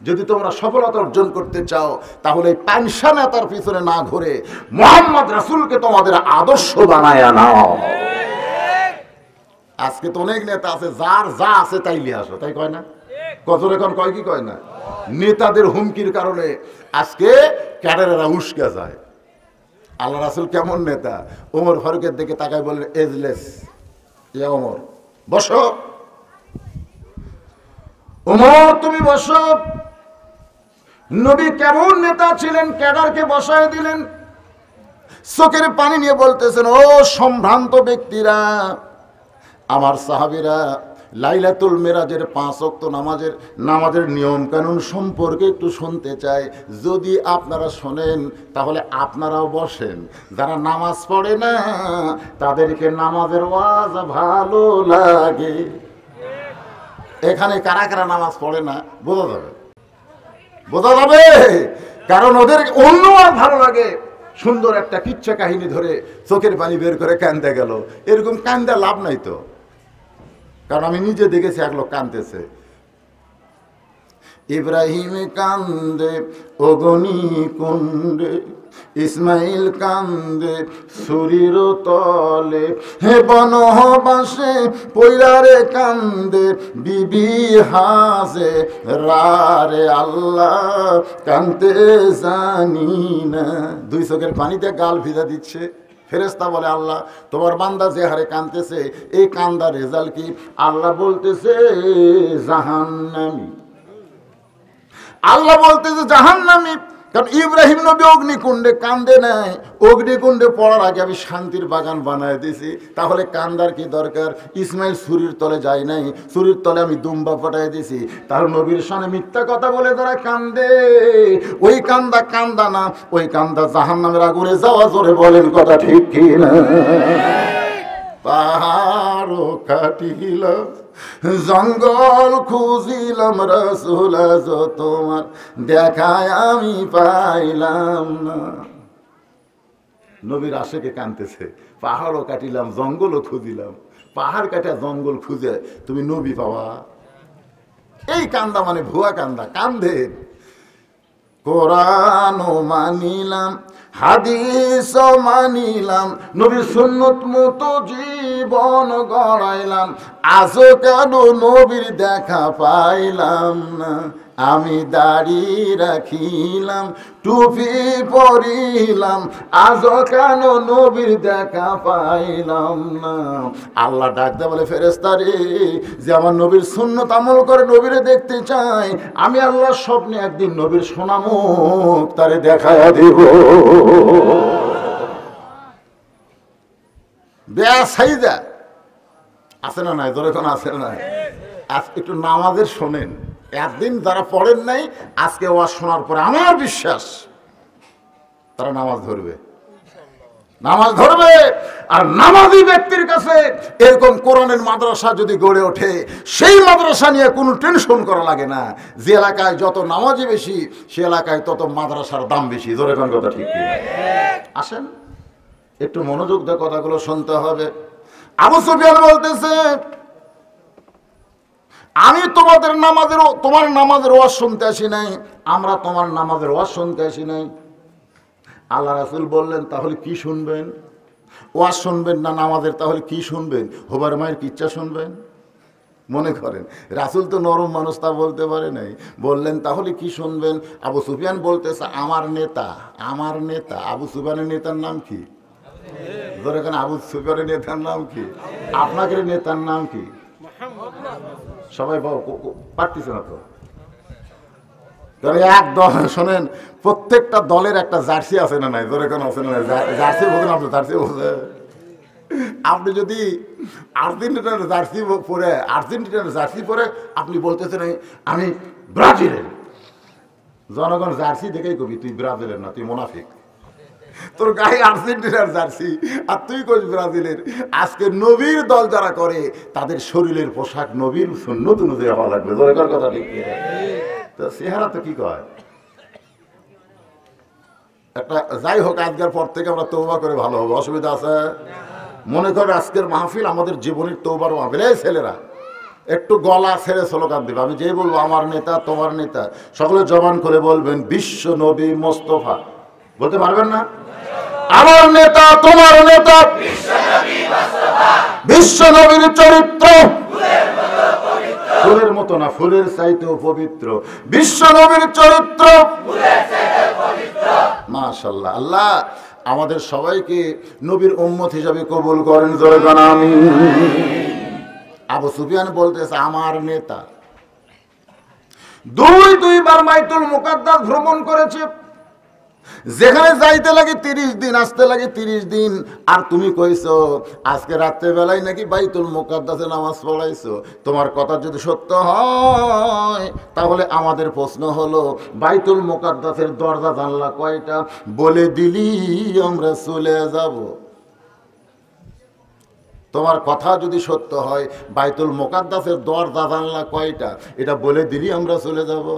যদি তোমরা সফলতা অর্জন করতে চাও, তাহলে পাঁচশা নেতার পিছনে না ঘুরে মুহাম্মদ রাসূলকে তোমাদের আদর্শ বানায়া নাও। আজকে তো অনেক নেতা আছে, যার যা আছে তাই লিয়ে আসো, তাই কয় না? কত রকম কয় কি কয় না? নেতাদের হুমকির কারণে আজকে ক্যাডারেরা উস্কে যায়। আল্লাহ রাসূল কেমন নেতা? ওমর ফারুকের দিকে তাকায় বললেন, এজলেস, ইয়া ওমর, বসো। ওমর তুমি বসো। নবী কেমন নেতা ছিলেন, ক্যাডারকে বসায় দিলেন। চোখের পানি নিয়ে বলতেছেন, ও সম্ভ্রান্ত ব্যক্তিরা, আমার সাহাবীরা, লাইলাতুল মিরাজের 5 ওয়াক্ত নামাজের নিয়ম কানুন সম্পর্কে একটু শুনতে চাই। যদি আপনারা শোনেন তাহলে আপনারাও বসেন। যারা নামাজ পড়ে না তাদেরকে নামাজের ওয়াজ ভালো লাগে। এখানে কারা কারা নামাজ পড়ে না বোঝা যাবে, বোঝা যাবে, কারণ ওদের অন্য আর ভালো লাগে। সুন্দর একটা কিচ্ছা কাহিনী ধরে চোখের পানি বের করে কান্দে গেল, এরকম কান্দা লাভ নাই তো। কারণ আমি নিজে দেখেছি এক লোক কাঁদতেছে। ইব্রাহিম কান্দে অগনি কুণ্ডে, ইসমাইল কান্দে সুরির তলে, হে বনবাসে পৈরারে কান্দে বিবি হাসে রারে, আল্লাহ কান্দে জানি না। 2 চোখের পানিতে গাল ভিজা দিচ্ছে। ফেরেশতা বলে, আল্লাহ তোমার বান্দা যে হারে কাঁদতেছে, এই কান্দার রেজাল্ট কি? আল্লাহ বলতেছে জাহান্নামী। আল্লাহ বলতেছে জাহান্নামী। কারণ ইব্রাহিম নবী অগ্নিকুণ্ডে কান্দে নাই, অগ্নিকুণ্ডে পড়ার আগে আমি শান্তির বাগান বানায় দিয়েছি, তাহলে কান্দার কি দরকার? ইসমাইল ছুরির তলে যায় নাই, ছুরির তলে আমি দুম্বা পাঠাই দিছি। তার নবীর সামনে মিথ্যা কথা বলে তারা কান্দে, ওই কান্দা কান্দা না, ওই কান্দা জাহান্নামের আগুনে যাওয়া। জোরে বলেন কথা ঠিক কি না? পাহাড় কাটিলাম, জঙ্গল খুঁজিলাম, রাসূল আজ তোমার দেখায় আমি পাইলাম না। নবীর আশেকে কাঁদতেছে, পাহাড়ও কাটিলাম, জঙ্গলও খুঁজিলাম। পাহাড় কাটা জঙ্গল খুঁজে তুমি নবী পাওয়া? এই কান্দা মানে ভুয়া কান্দা। কান্দে কোরআনও মানিলাম, হাদিস মানিলাম, নবীর সুন্নত মতো জীবন গড়াইলাম, আজও কেন নবীর দেখা পাইলাম না? আমি দাড়ি রাখিলাম, টুপি পরিলাম, আজও কেন নবীর দেখা পাইলাম না? আল্লাহ ডাক দেয় বলে, ফেরেশতারে যে আমার নবীর সুন্নত আমল করে নবীরে দেখতে চাই, আমি আল্লাহ স্বপ্নে একদিন নবীর সোনা মুখ তারে দেখায়া দেব। বেয়াসাইদা আছে না নাই? ধরে কোন আছে না? আজ একটু নামাজের শোনেন, একদিন যারা পড়েন নাই আজকে ওয়াজ শোনার পরে আমার বিশ্বাস তারা নামাজ ধরবে, নামাজ ধরবে। আর নামাজি ব্যক্তির কাছে এরকম কোরআনের মাদ্রাসা যদি গড়ে ওঠে, সেই মাদ্রাসা নিয়ে কোনো টেনশন করা লাগে না। যে এলাকায় যত নামাজি বেশি, সে এলাকায় তত মাদ্রাসার দাম বেশি। ধরে কোন কথা ঠিক? আসেন একটু মনোযোগ দিয়ে কথাগুলো শুনতে হবে। আবু সুফিয়ান বলতেছে, আমি তোমার নামাজের ওয়াজ শুনতে আসি নাই, আমরা তোমার নামাজের ওয়াজ শুনতে আসি নাই। আল্লাহ রাসূল বললেন, তাহলে কি শুনবেন? ওয়াজ শুনবেন না নামাজের? তাহলে কি শুনবেন? হোবার মায়ের কিচ্ছা শুনবেন? মনে করেন রাসূল তো নরম মানুষ, তা বলতে পারে নাই। বললেন তাহলে কি শুনবেন? আবু সুফিয়ান বলতেছে, আমার নেতা। আবু সুফিয়ানের নেতার নাম কি? ধরে কেন আবু সুফিয়ানের নেতার নাম কি? আপনাদের নেতার নাম কি? সবাই পারতেছে না তো? একদম শোনেন, প্রত্যেকটা দলের একটা জার্সি আছে না নাই? ধরে কেন আছে না? জার্সি বোঝেন আপনি? জার্সি বোঝে। আপনি যদি আর্জেন্টিনার জার্সি পরে আপনি বলতেছেন আমি ব্রাজিলের, জনগণ জার্সি দেখেই কবি তুই ব্রাজিলের না, তুই মুনাফিক। তোর গায়ে আর্জেন্টিনার জার্সি আর তুই কইস ব্রাজিলের। আজকে নবীর দল যারা করে তাদের শরীরের পোশাক নবীর সুন্নত অনুযায়ী হওয়া লাগবে। দরকার কথা ঠিক। তো চেহারা তো কি কয় একটা। যাই হোক, আজকের পর থেকে আমরা তওবা করে ভালো হবে, অসুবিধা আছে? মনে করে আজকের মাহফিল আমাদের জীবনের তওবার মাহফিল। এই ছেলেরা একটু গলা ছেড়ে স্লোগান দেবে। আমি যেই বলবো আমার নেতা তোমার নেতা, সকলে জবান করে বলবেন বিশ্ব নবী মোস্তফা। বলতে পারবেন না? আমার নেতা তোমার নেতা, বিশ্ব নবীর চরিত্র ফুলের মতো না, ফুলের চাইতেও পবিত্র। বিশ্ব নবীর চরিত্র মাশাআল্লাহ। আল্লাহ আমাদের সবাইকে নবীর উম্মত হিসাবে কবুল করেন। জোরে বলেন আমিন। আবু সুফিয়ান বলতেছে, আমার নেতা দুইবার বাইতুল মুকাদ্দাস ভ্রমণ করেছে, যেখানে যাইতে লাগে 30 দিন, আসতে লাগে 30 দিন। আর তুমি কইছো আজকে রাত্রে বেলায় নাকি বাইতুল মুকাদ্দাসে নামাজ পড়াইছো। তোমার কথা যদি সত্য হয় তাহলে আমাদের প্রশ্ন হলো, বাইতুল মুকাদ্দাসের দরজা জানলা কয়টা? বলে দিলি আমরা চলে যাব। তোমার কথা যদি সত্য হয়, বাইতুল মুকাদ্দাসের দরজা জানলা কয়টা, এটা বলে দিলি আমরা চলে যাব।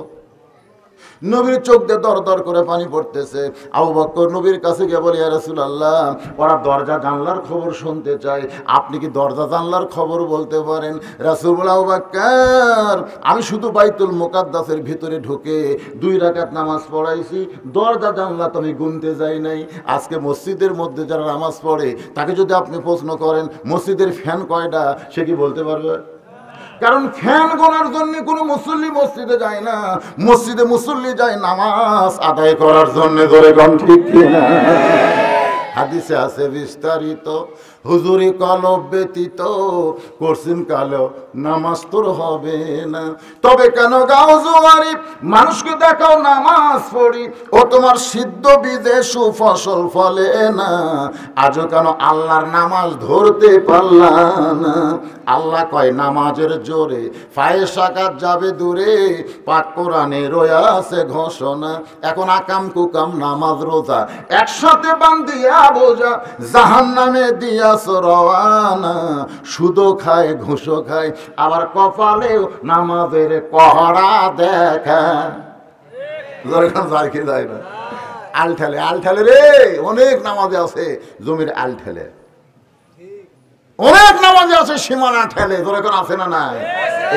নবীর চোখ দিয়ে দর দর করে পানি পড়তেছে। আবু বকর নবীর কাছে গিয়ে বলে, ইয়া রাসূলুল্লাহ, ওরা দরজা জানলার খবর শুনতে চায়, আপনি কি দরজা জানলার খবর বলতে পারেন? রাসূল বলে, আবু বকর, আমি শুধু বাইতুল মুকাদ্দাসের ভিতরে ঢুকে 2 রাকাত নামাজ পড়াইছি, দরজা জানলা তো আমি গুনতে যাই নাই। আজকে মসজিদের মধ্যে যারা নামাজ পড়ে তাকে যদি আপনি প্রশ্ন করেন মসজিদের ফ্যান কয়টা, সে কি বলতে পারবে? কারণ ফ্যান গোনার জন্য কোনো মুসল্লি মসজিদে যায় না, মসজিদে মুসল্লি যায় নামাজ আদায় করার জন্য। ধরে গণ ঠিক কিনা? হাদিসে আছে বিস্তারিত, হুজুরি কলব ব্যতীত করছেন কালো নামাজ তোর হবে না। তবে কেন গাও জোয়ারি, মানুষকে দেখাও নামাজ পড়ি, ও তোমার সিদ্ধ বীজে সুফসল ফলে না। আজও কেন আল্লাহর নামাজ ধরতে পারলা না? আল্লাহ কয় নামাজের জোরে ফায়েসাকাত যাবে দূরে, পাক কোরআনে রয়ে আছে ঘোষণা। এখন আকাম কুকাম নামাজ রোজা একসাথে বান্ধিয়া বোঝা, জাহান্নামে দিয়াছ রওয়ানা। সুদও খায় ঘুষও খায়, আবার কপালেও নামাজের কহরা দেখা। যার খেয়ে যায় না, আল ঠেলে আল ঠেলে রে। অনেক নামাজে আছে জমির আল ঠেলে, অনেক নামাজে আছে সীমানা ঠেলে, যেরকম আছে না নাই?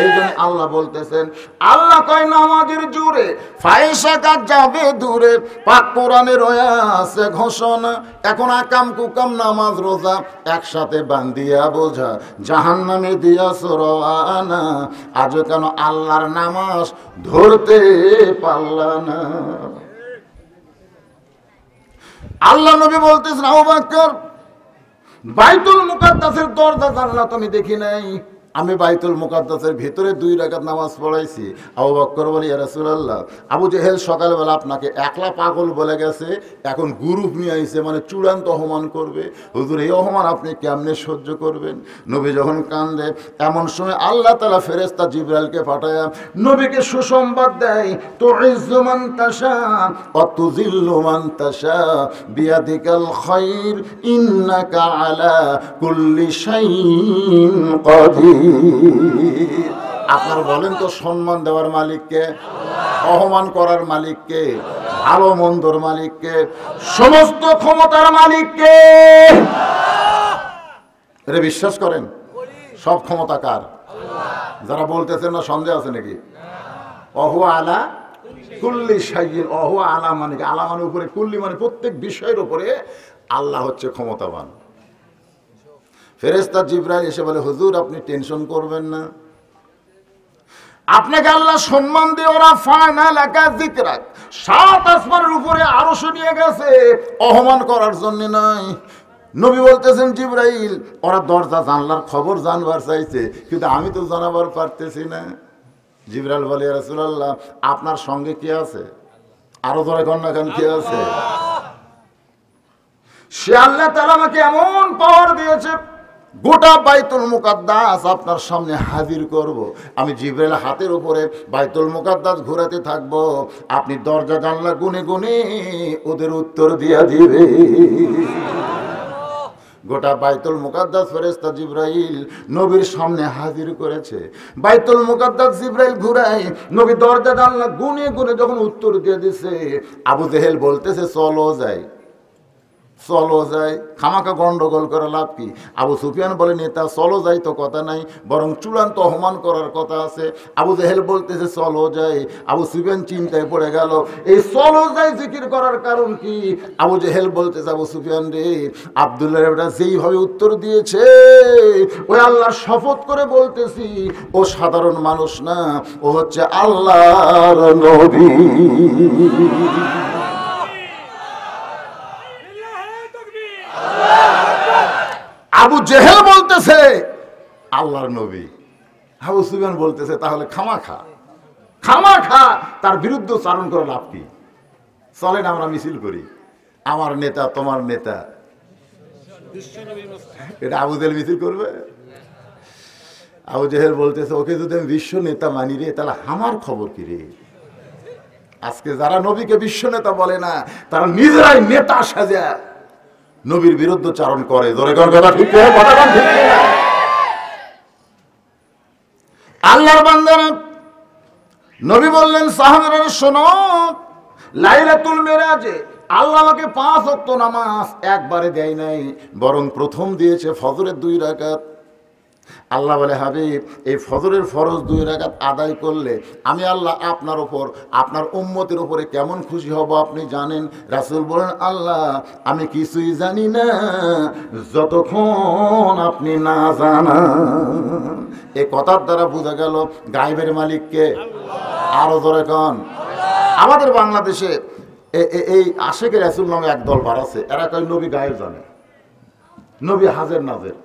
এই জন্য আল্লাহ বলতেছেন, আল্লাহ কয় নামাজের জোরে ফায়েসাকাত যাবে দূরে, পাক কোরআনে রয়ে আছে ঘোষণা। এখন আকাম কুকাম নামাজ রোজা একসাথে বান্ধিয়া বোঝা, জাহান্নামে দিয়াছ রওয়ানা। আজও কেন আল্লাহর নামাজ ধরতে পারলা না? আল্লাহ নবী বলতেছেন, আবু বকর বাইতুল মুকাদ্দাসের দরজা জানলা তো আমি দেখি নাই, আমি বাইতুল মুকাদ্দাসের ভিতরে 2 রাকাত নামাজ পড়াইছি। আবু বকর বলে, ইয়া রাসূলুল্লাহ, আবু জেহেল সকালবেলা আপনাকে একলা পাগল বলে গেছে, এখন গ্রুপ নিয়ে আইছে, মানে চূড়ান্ত অপমান করবে। হুজুর এই অপমান আপনি কেমনে সহ্য করবেন? নবী যখন কান্দে, এমন সময় আল্লাহ তাআলা ফেরেশতা জিবরাইলকে পাঠায়া নবীকে সুসংবাদ দেয়, তুইজ্জু মান তাশা ওয়া তুযিল্লু মান তাশা বিয়াদিকাল খায়র ইন্নাকা আলা কুল্লি শাইইন কাদির। আপনার বলেন তো, সম্মান দেওয়ার মালিককে, অপমান করার মালিককে, ভালো মন্দর মালিককে, সমস্ত ক্ষমতার মালিককে? এটা বিশ্বাস করেন? সব ক্ষমতা কার? যারা বলতেছেন না, সন্দেহ আছে নাকি? অহু আলা কুল্লি শাইইন, অহু আলা মানে আলা মানে উপরে, কুল্লি মানে প্রত্যেক বিষয়ের উপরে আল্লাহ হচ্ছে ক্ষমতাবান। ফেরেশতা জিবরাইল এসে বলে, হুজুর আপনি টেনশন করবেন না, আপনাকে আল্লাহ সম্মান দিয়ে ওরা ফানা লাকা যিকরাক 7 আসমানের উপরে আরশ নিয়ে গেছে, অপমান করার জন্য নয়। নবী বলতেছেন, জিবরাইল ওরা দরজা জানলার খবর জানবার চাইছে, কিন্তু আমি তো জানাবার পারতেছি না। জিবরাইল বলে, ইয়া রাসূলুল্লাহ আপনার সঙ্গে কি আছে? আরো ধরে কন্যা গান কি আছে? সে আল্লাহ তাআলা আমাকে এমন পাওয়ার দিয়েছে, গোটা বাইতুল মুকাদ্দাস আপনার সামনে হাজির করব। আমি জিবরাইল হাতের উপরে বাইতুল মুকাদ্দাস ঘোরাতে থাকব, আপনি দরজা জানলা গুনে গুনে ওদের উত্তর দিয়া দিবে। গোটা বাইতুল মুকাদ্দাস ফেরেশতা জিবরাইল নবীর সামনে হাজির করেছে। বাইতুল মুকাদ্দাস জিবরাইল ঘুরায়, নবী দরজা জানলা গুনে গুনে যখন উত্তর দিয়ে দিছে, আবু জেহেল বলতেছে, চলো যাই, চলো যাই, খামাকা গন্ডগোল করে লাভ কি? আবু সুফিয়ান বলে, নেতা চলো যাই তো কথা নাই, বরং চূড়ান্ত অপমান করার কথা আছে। আবু জেহেল বলতেছে চলো যাই। আবু সুফিয়ান চিন্তায় পড়ে গেল, এই চলো যাই জিকির করার কারণ কি? আবু জেহেল বলতেছে, আবু সুফিয়ান রে, আব্দুল্লাহ এটা যেইভাবে উত্তর দিয়েছে, ওই আল্লাহর শপথ করে বলতেছি, ও সাধারণ মানুষ না, ও হচ্ছে আল্লাহর নবী। আবু জেহেল বলতেছে আল্লাহর নবী, আবু সুফিয়ান বলতেছে তাহলে খামাখা খামাখা তার বিরুদ্ধে চারণ করে লাভ কি? চলেন আমরা মিছিল করি, আমার নেতা তোমার নেতা। এটা আবু জেহেল মিছিল করবে? আবু জেহেল বলতেছে, ওকে যদি আমি বিশ্ব নেতা মানি রে, তাহলে আমার খবর কি রে? আজকে যারা নবীকে বিশ্ব নেতা বলে না, তারা নিজেরাই নেতা সাজা নবীর বিরুদ্ধে চারণ করে। আল্লাহর বান্দারা, নবী বললেন সাহাবারা শোনো, লাইলাতুল মিরাজে আল্লাহ আমাকে 5 ওয়াক্ত নামাজ একবারে দেয় নাই, বরং প্রথম দিয়েছে ফজরের 2 রাকাত। আল্লাহ বলে, হাবিব এই ফজরের ফরজ 2 রাকাত আদায় করলে আমি আল্লাহ আপনার উপর, আপনার উম্মতের উপরে কেমন খুশি হব আপনি জানেন? রাসূল বলেন, আল্লাহ আমি কিছুই জানি না যতক্ষণ আপনি না জানান। এই কথার দ্বারা বোঝা গেল গায়েবের মালিককে। আরো জোরে কন। আমাদের বাংলাদেশে এই আশেকের রাসূল নামে একদল বাড়াছে, এরা কয় নবী গায়েব জানে, নবী হাজের নাজের,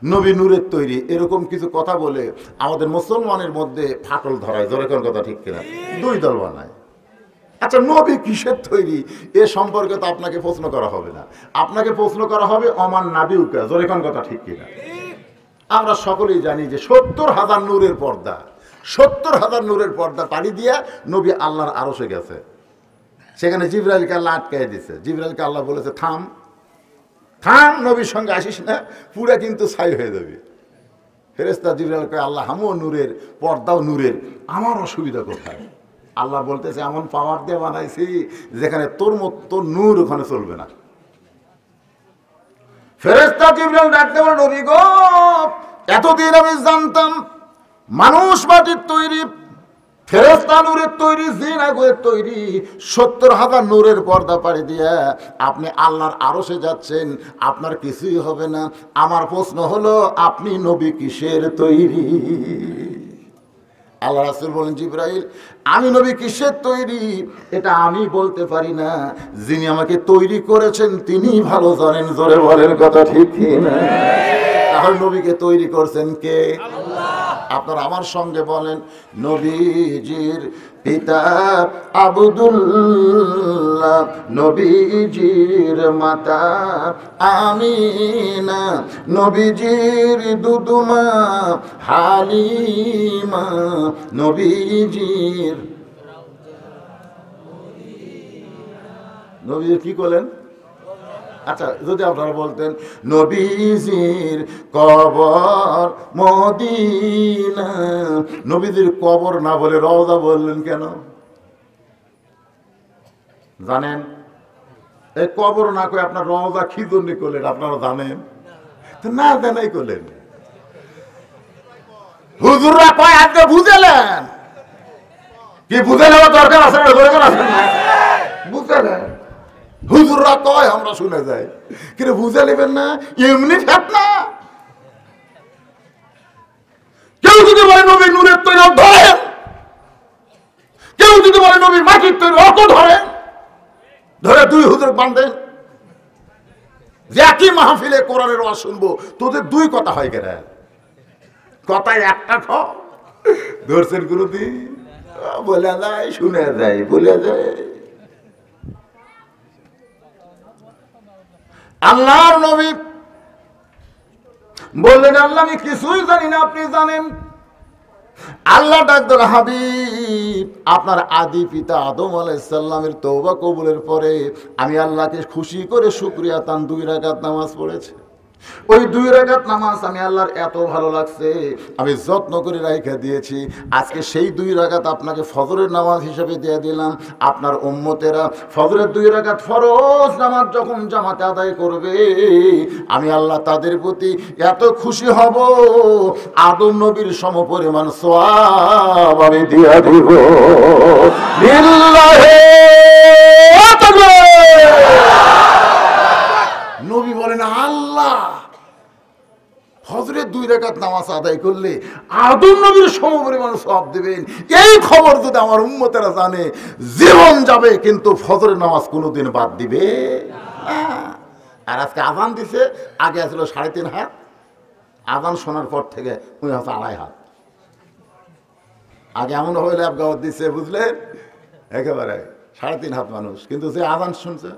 নবী নূরের তৈরি, এরকম কিছু কথা বলে আমাদের মুসলমানের মধ্যে ফাটল ধরায়। জোরে কোন কথা ঠিক কিনা? দুই দল বানায়। আচ্ছা, নবী কিসের তৈরি এ সম্পর্কে তো আপনাকে প্রশ্ন করা হবে না, আপনাকে প্রশ্ন করা হবে অমান নাবিউকা। জোরে কোন কথা ঠিক কিনা? আমরা সকলেই জানি যে 70,000 নূরের পর্দা, 70,000 নূরের পর্দা পাড়ি দিয়া নবী আল্লাহর আরশে গেছে। সেখানে জিবরাইলকে আল্লাহ আটকায় দিছে। জিবরাইলকে আল্লাহ বলেছে থাম থাম, নবীর সঙ্গে আসিস না, পুরা কিন্তু ছাই হয়ে যাবে। ফেরেশতা জিবরাইলকে আল্লাহ হামও নূরের, পর্দাও নূরের, আমার অসুবিধা কোথায়? আল্লাহ বলতেছে এমন পাওয়ার দিয়ে বানাইছি যেখানে তোর মতো নূর ওখানে চলবে না। ফেরেশতা জিবরাইল ডাকতে বলে নবী গো, এতদিন আমি জানতাম মানুষ মাটির তৈরি, ফেরেশতা নূরের তৈরি, জিন আগুনের তৈরি, 70,000 নূরের পর্দা পাড়ি দিয়া আপনি আল্লাহর আরশে যাচ্ছেন, আপনার কিছুই হবে না। আমার প্রশ্ন হলো আপনি নবী কিসের তৈরি? আল্লাহ রাসূল বলেন জিবরাইল, আমি নবী কিসের তৈরি এটা আমি বলতে পারি না, যিনি আমাকে তৈরি করেছেন তিনি ভালো জানেন। জোরে বলেন কথা ঠিক কিনা? তাহলে নবীকে তৈরি করছেন কে? আপনারা আমার সঙ্গে বলেন, নবীজির পিতা আব্দুল্লাহ, নবীজির মাতা আমিনা, নবীজির দুদুমা হালিমা, নবীজির কি করলেন? আচ্ছা, যদি আপনারা বলতেন নবীজির কবর মদিনা, নবীজির কবর না বলে রওজা বললেন কেন জানেন? এই কবর না করে আপনার রওজা কি জন্য করলেন আপনারা জানেন? না জানাই করলেন। হুজুররা কয় আজকে বুঝেলেন কি? বুঝে নেওয়া দরকার আছে না? বুঝেলেন? হুজুররা কয় আমরা শুনে যাই, কিন্তু বুঝে নেবেন না, এমনি ফেতনা। কেউ যদি বলে নবীর নূরের তৈরি ধরেন, কেউ যদি বলে নবীর মাটির তৈরি অত ধরেন, ধরে দুই হুজুর বাঁধেন যে একই মাহফিলে কোরআনের ওয়াজ শুনবো, তোদের দুই কথা হয় কেন? কথায় একটা ধরছেন কোনদিন? বলে যায় শুনে যায়, বলে যায়। আল্লাহর নবী বললেন আল্লাহ আমি কিছুই জানি না, আপনি জানেন। আল্লাহ ডাকলেন হাবিব, আপনার আদি পিতা আদম আলাইহিস সালামের তওবা কবুলের পরে আমি আল্লাহকে খুশি করে শুকরিয়া তান 2 রাকাত নামাজ পড়েছে। ওই 2 রাকাত নামাজ আমি আল্লাহর এত ভালো লাগছে, আমি যত্ন করে রাইখা দিয়েছি। আজকে সেই 2 রাকাত আপনাকে ফজরের নামাজ হিসেবে দিয়ে দিলাম। আপনার উম্মতেরা ফজরের 2 রাকাত ফরজ নামাজ যখন জামাতে আদায় করবে, আমি আল্লাহ তাদের প্রতি এত খুশি হব, আদম নবীর সমপরিমাণ সওয়াব আমি দিয়ে দিব। লিল্লাহি নবী বলেন আল্লাহ ফজরের 2 রাকাত নামাজ আদায় করলে আদম নবীর সমপরিমাণ সওয়াব দেবেন। এই খবর যদি আমার উম্মতেরা জানে, জীবন যাবে কিন্তু ফজরের নামাজ কোনোদিন বাদ দিবে না। আর আজকে আযান দিছে, আগে আসলো 3.5 হাত, আযান শোনার পর থেকে 2.5 হাত। আগে এমন হইলে আবগাওয়াত দিচ্ছে, বুঝলেন, একেবারে 3.5 হাত মানুষ, কিন্তু যে আযান শুনছে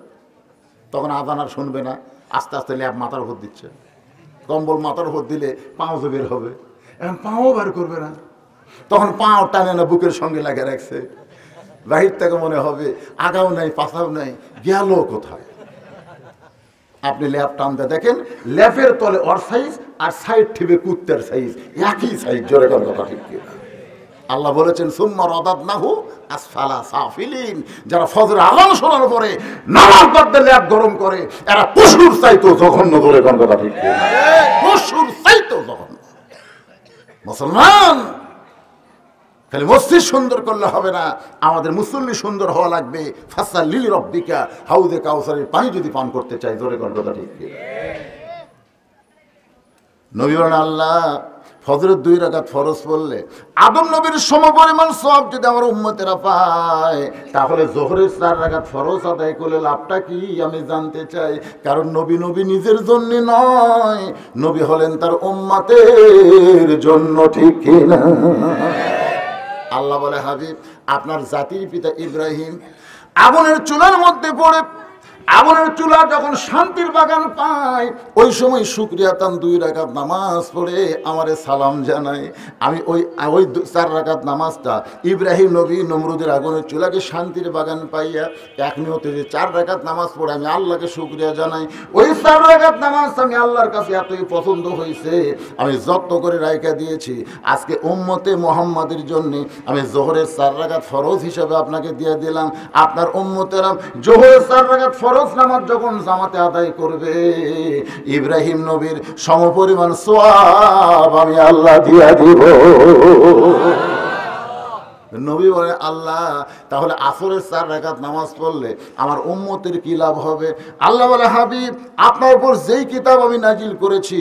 তখন আযান আর শুনবে না, আস্তে আস্তে ল্যাব মাথার উপর দিচ্ছে। কম্বল মাথার উপর দিলে পাও যে বের হবে, এখন পাও বের করবে না, তখন পাও টানে না, বুকের সঙ্গে লাগে রাখছে। বাহির থেকে মনে হবে আগাও নাই পাছাও নাই, গেল কোথায়? আপনি ল্যাব টানতে দেখেন, ল্যাবের তলে ওর সাইজ আর সাইড ঠিবে কুত্তের সাইজ, একই সাইজ। জোরে কথা ঠিক কিনা? আল্লাহ বলেছেন সুম্মা রাদাদনাহু আসফালা সাফিলিন, যারা ফজর আযান শোনার পরে নামাজ পড়তে ল্যাব গরম করে, এরা পশুর চাইতো জঘন্য। ধরে কোন কথা ঠিক কিনা? পশুর চাইতো জঘন্য। মুসলমান খালি মসজিদ সুন্দর করলে হবে না, আমাদের মুসল্লি সুন্দর হওয়া লাগবে। ফাসাল্লি লিরাব্বিকা, হাউজে কাউসারের পানি যদি পান করতে চাই। ধরে কোন কথা ঠিক কিনা? নবী বলেন আল্লাহ ফজরের 2 রাকাত ফরজ পড়লে আদম নবীর সমপরিমাণ সওয়াব যদি আমার উম্মতেরা পায়, তাহলে যোহরের 4 রাকাত ফরজ আদায় করলে লাভটা কি আমি জানতে চাই। কারণ নবী নিজের জন্য নয়, নবী হলেন তার উম্মতের জন্য, ঠিক কিনা? আল্লাহ বলে, হাবিব আপনার জাতির পিতা ইব্রাহিম আগুনের চুলার মধ্যে পড়ে, আগুনের চুলা যখন শান্তির বাগান পায়, ওই সময় শুকরিয়া তান 2 রাকাত নামাজ পড়ে আমারে সালাম জানায়। আমি ওই 4 রাকাত নামাজটা ইব্রাহিম নবী নমরুদের আগুনের চুলাকে শান্তির বাগান পাইয়া এক নিয়তে যে 4 রাকাত নামাজ পড়ে আমি আল্লাহকে শুকরিয়া জানাই। ওই 4 রাকাত নামাজ আমি আল্লাহর কাছে এতই পছন্দ হয়েছে, আমি যত্ন করে রাইখা দিয়েছি। আজকে উম্মতে মুহাম্মাদের জন্য আমি যোহরের 4 রাকাত ফরজ হিসাবে আপনাকে দিয়ে দিলাম। আপনার উম্মতেরা যোহরের 4 রাকাত ফরজ নামাজ যখন জামাতে আদায় করবে, ইব্রাহিম নবীর সমপরিমাণ সওয়াব আমি আল্লাহ দিয়া দিব। নবী বলে, আল্লাহ তাহলে আসরের 4 রাকাত নামাজ পড়লে আমার উম্মতের কি লাভ হবে? আল্লাহ বলে, হাবিব আপনার উপর যেই কিতাব আমি নাজিল করেছি,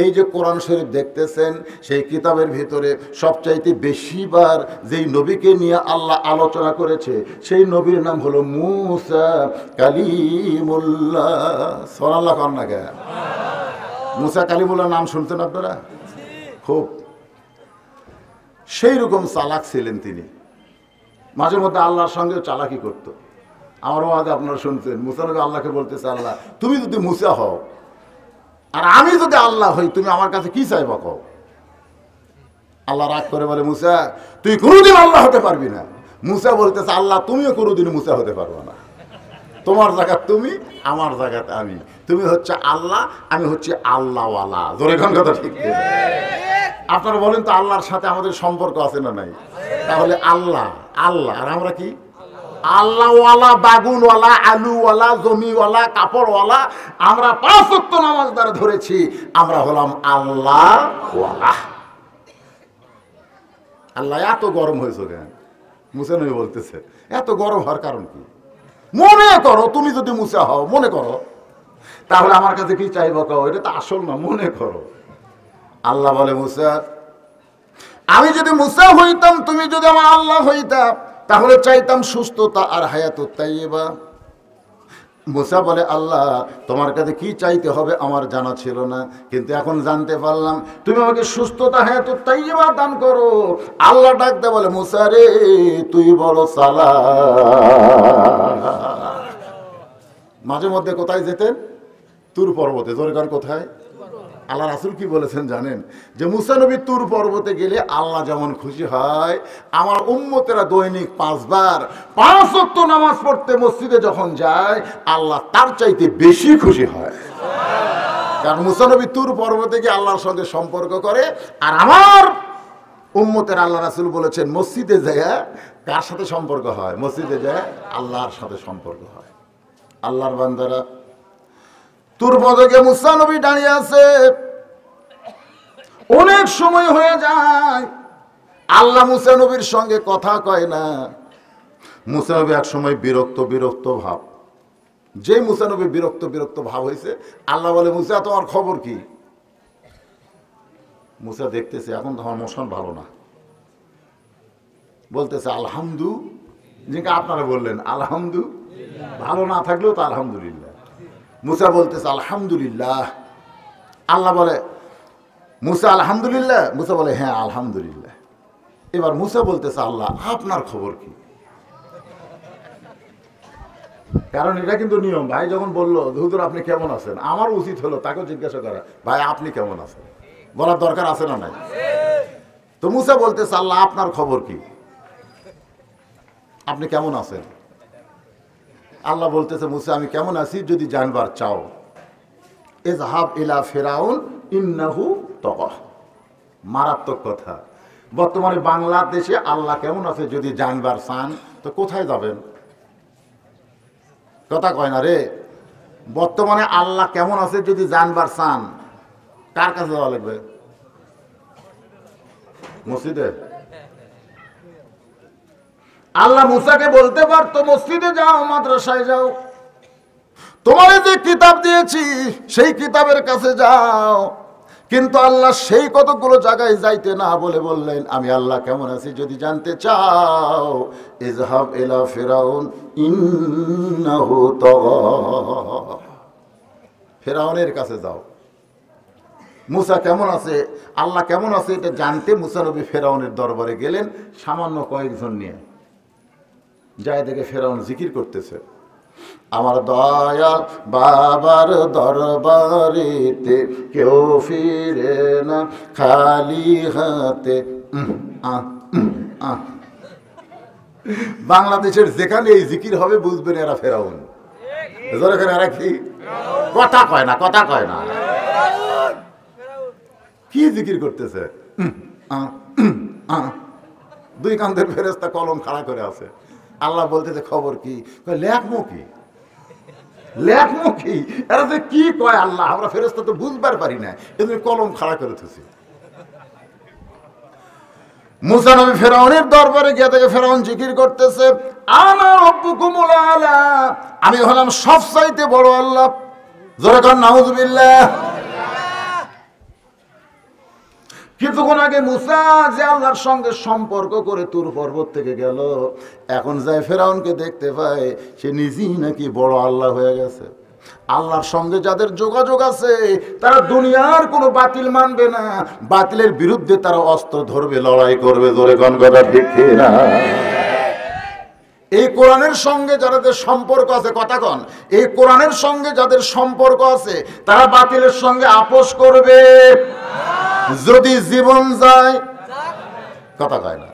এই যে কোরআন শরীফ দেখতেছেন, সেই কিতাবের ভিতরে সবচাইতে বেশিবার যেই নবীকে নিয়ে আল্লাহ আলোচনা করেছে, সেই নবীর নাম হলো মূসা কালিমুল্লাহ। সুবহানাল্লাহ কর না কে? মূসা কালিমুল্লাহ নাম শুনতেন আপনারা? খুব সেই রকম চালাক ছিলেন তিনি। মাঝে মধ্যে আল্লাহর সঙ্গে চালাকি করতো। আমারও আগে আপনারা শুনছেন, মুসা নবী আল্লাহকে বলতেছে, আল্লাহ তুমি যদি মুসা হও আর আমি যদি আল্লাহ হই, তুমি আমার কাছে কি চাইবা কও? আল্লাহ রাগ করে বলে, মুসা তুই কোনোদিন আল্লাহ হতে পারবি না। মুসা বলতেছে, আল্লাহ তুমিও কোনোদিন মুসা হতে পারবো না। তোমার জায়গা তুমি, আমার জায়গাতে আমি। তুমি হচ্ছে আল্লাহ, আমি হচ্ছে আল্লাহওয়ালা। জোরে কোন কথা ঠিক? আপনারা বলেন তো আল্লাহর সাথে আমাদের সম্পর্ক আছে না নাই? তাহলে আল্লাহ আল্লাহ আর আমরা কি? আল্লাহওয়ালা, বাগুনওয়ালা, আলুওয়ালা, জমিওয়ালা, কাপড়ওয়ালা। আমরা 5 ওয়াক্ত নামাজ দ্বারা ধরেছি, আমরা হলাম আল্লাহওয়ালা। আল্লাহ এত গরম হয়েছে কেন? মুসা নবী বলতেছে, এত গরম হওয়ার কারণ কি? মনে করো তুমি যদি মুসা হও, মনে করো, তাহলে আমার কাছে কি চাইবো কও? এটা তো আসল না, মনে করো। আল্লাহ বলে, মুসা আমি যদি মুসা হইতাম, তুমি যদি আমার আল্লাহ হইতাম, তাহলে চাইতাম সুস্থতা আর হায়াতুত তাইয়্যিবা। মুসা বলে, আল্লাহ তোমার কাছে কি চাইতে হবে আমার জানা ছিল না, কিন্তু এখন জানতে পারলাম। তুমি আমাকে সুস্থতা হায়াতুত তাইয়্যিবা দান করো। আল্লাহ ডাকতে বলে, মুসা রে তুই বড় চালাক। মাঝে মধ্যে কোথায় যেতেন? তুর পর্বতে। জোরে গান কোথায়? আল্লাহ রাসূল কি বলেছেন জানেন? যে মুসা নবী তুর পর্বতে গেলে আল্লাহ যেমন খুশি হয়, আমার উম্মতেরা দৈনিক 5 বার 5 ওয়াক্ত নামাজ পড়তে মসজিদে যখন যায়, আল্লাহ তার চাইতে বেশি খুশি হয়। কারণ মুসা নবী তুর পর্বতে গিয়ে আল্লাহর সঙ্গে সম্পর্ক করে। আর আমার উম্মতের আল্লাহ রাসূল বলেছেন, মসজিদে যায় কার সাথে সম্পর্ক হয়? মসজিদে যায় আল্লাহর সাথে সম্পর্ক হয়। আল্লাহর বান্দারা, তুর পর্বতে মুসা নবী দাঁড়িয়ে আছে, অনেক সময় হয়ে যায়, আল্লাহ মুসা নবীর সঙ্গে কথা কয় না। মুসা নবী এক সময় বিরক্ত ভাব। যে মুসা নবী বিরক্ত ভাব হয়েছে, আল্লাহ বলে, মুসা তোমার খবর কি? মুসা দেখতেছে এখন তোমার মোশন ভালো না, বলতেছে আলহামদুলিল্লাহ। আপনারা বললেন আলহামদুলিল্লাহ, ভালো না থাকলেও তো আলহামদুলিল্লাহ। মুসা বলতেছে আলহামদুলিল্লাহ। আল্লাহ বলে, মুসা আলহামদুলিল্লাহ? মুসা বলে, হ্যাঁ আলহামদুলিল্লাহ। এবার মুসা বলতেছে, আল্লাহ আপনার খবর কি? কারণ এটা কিন্তু নিয়ম। ভাই যখন বললো, হুজুর আপনি কেমন আছেন, আমার উচিত হলো তাকেও জিজ্ঞাসা করা, ভাই আপনি কেমন আছেন? বলার দরকার আছে না নাই? তো মুসা বলতেছে, আল্লাহ আপনার খবর কি? আপনি কেমন আছেন? আল্লাহ বলতেছে, মুসা আমি কেমন আছি যদি জানবার চাও, ইযহাব ইলা ফিরাউন ইন্নাহু তাগা। মারাত্মক কথা। বর্তমানে বাংলাদেশে আল্লাহ কেমন আছে যদি জানবার চান, তো কোথায় যাবেন? কথা কয় না রে। বর্তমানে আল্লাহ কেমন আছে যদি জানবার চান, কার কাছে যাওয়া লাগবে? মসজিদে? আল্লাহ মুসাকে বলতে পারতো, মসজিদে যাও, মাদ্রাসায় যাও, তোমার যে কিতাব দিয়েছি সেই কিতাবের কাছে যাও, কিন্তু আল্লাহ সেই কতগুলো জায়গায় যাইতে না বলে বললেন, আমি আল্লাহ কেমন আছি যদি জানতে চাও, ইযহাব ইলা ফিরাউন ইন্নাহু তাগা, ফিরাউনের কাছে যাও। মুসা কেমন আছে, আল্লাহ কেমন আছে এটা জানতে মুসা নবী ফিরাউনের দরবারে গেলেন সামান্য কয়েকজন নিয়ে। যায় দেখে ফিরাউন জিকির করতেছে, আমার দয়াল বাবার দরবারেতে কেউ ফিরে না খালি হাতে। বাংলাদেশের যেখানে এই জিকির হবে বুঝবেন এরা ফেরাউন। এরা কি কথা কয় না, কথা কয় না, কি জিকির করতেছে? দুই কান্দের ফেরেশতা কলম খাড়া করে আছে। আল্লাহ বলতেছে খবর কি? লেখমো কি, লেখমো কি, এরা যে কি কয় আল্লাহ আমরা ফেরেশতা তো বুঝবার পারি না, এজন্য কলম খাড়া করে দিয়েছি। মুসা নবী ফেরাউনের দরবারে গিয়ে থেকে ফেরাউন জিকির করতেছে, আনা রাব্বুকুমুল আলা, আমি হলাম সবচাইতে বড় আল্লাহ। জোরে কান নাউযুবিল্লাহ। কিছুক্ষণ আগে মুসা যে আল্লাহর সঙ্গে সম্পর্ক করে তুর পর্বত থেকে গেল, এখন যায় ফেরাউনকে দেখতে পায় সে নিজেই নাকি বড় আল্লাহ হয়ে গেছে। আল্লাহর সঙ্গে যাদের যোগাযোগ আছে তারা দুনিয়ার কোনো বাতিল মানবে না, বাতিলের বিরুদ্ধে তারা অস্ত্র ধরবে, লড়াই করবে। জোরে কোন কথা ঠিক না? এই কোরআনের সঙ্গে যাদের সম্পর্ক আছে, কথা কন, এই কোরআনের সঙ্গে যাদের সম্পর্ক আছে তারা বাতিলের সঙ্গে আপোষ করবে। যদি জীবন যায়, কথা কয় না,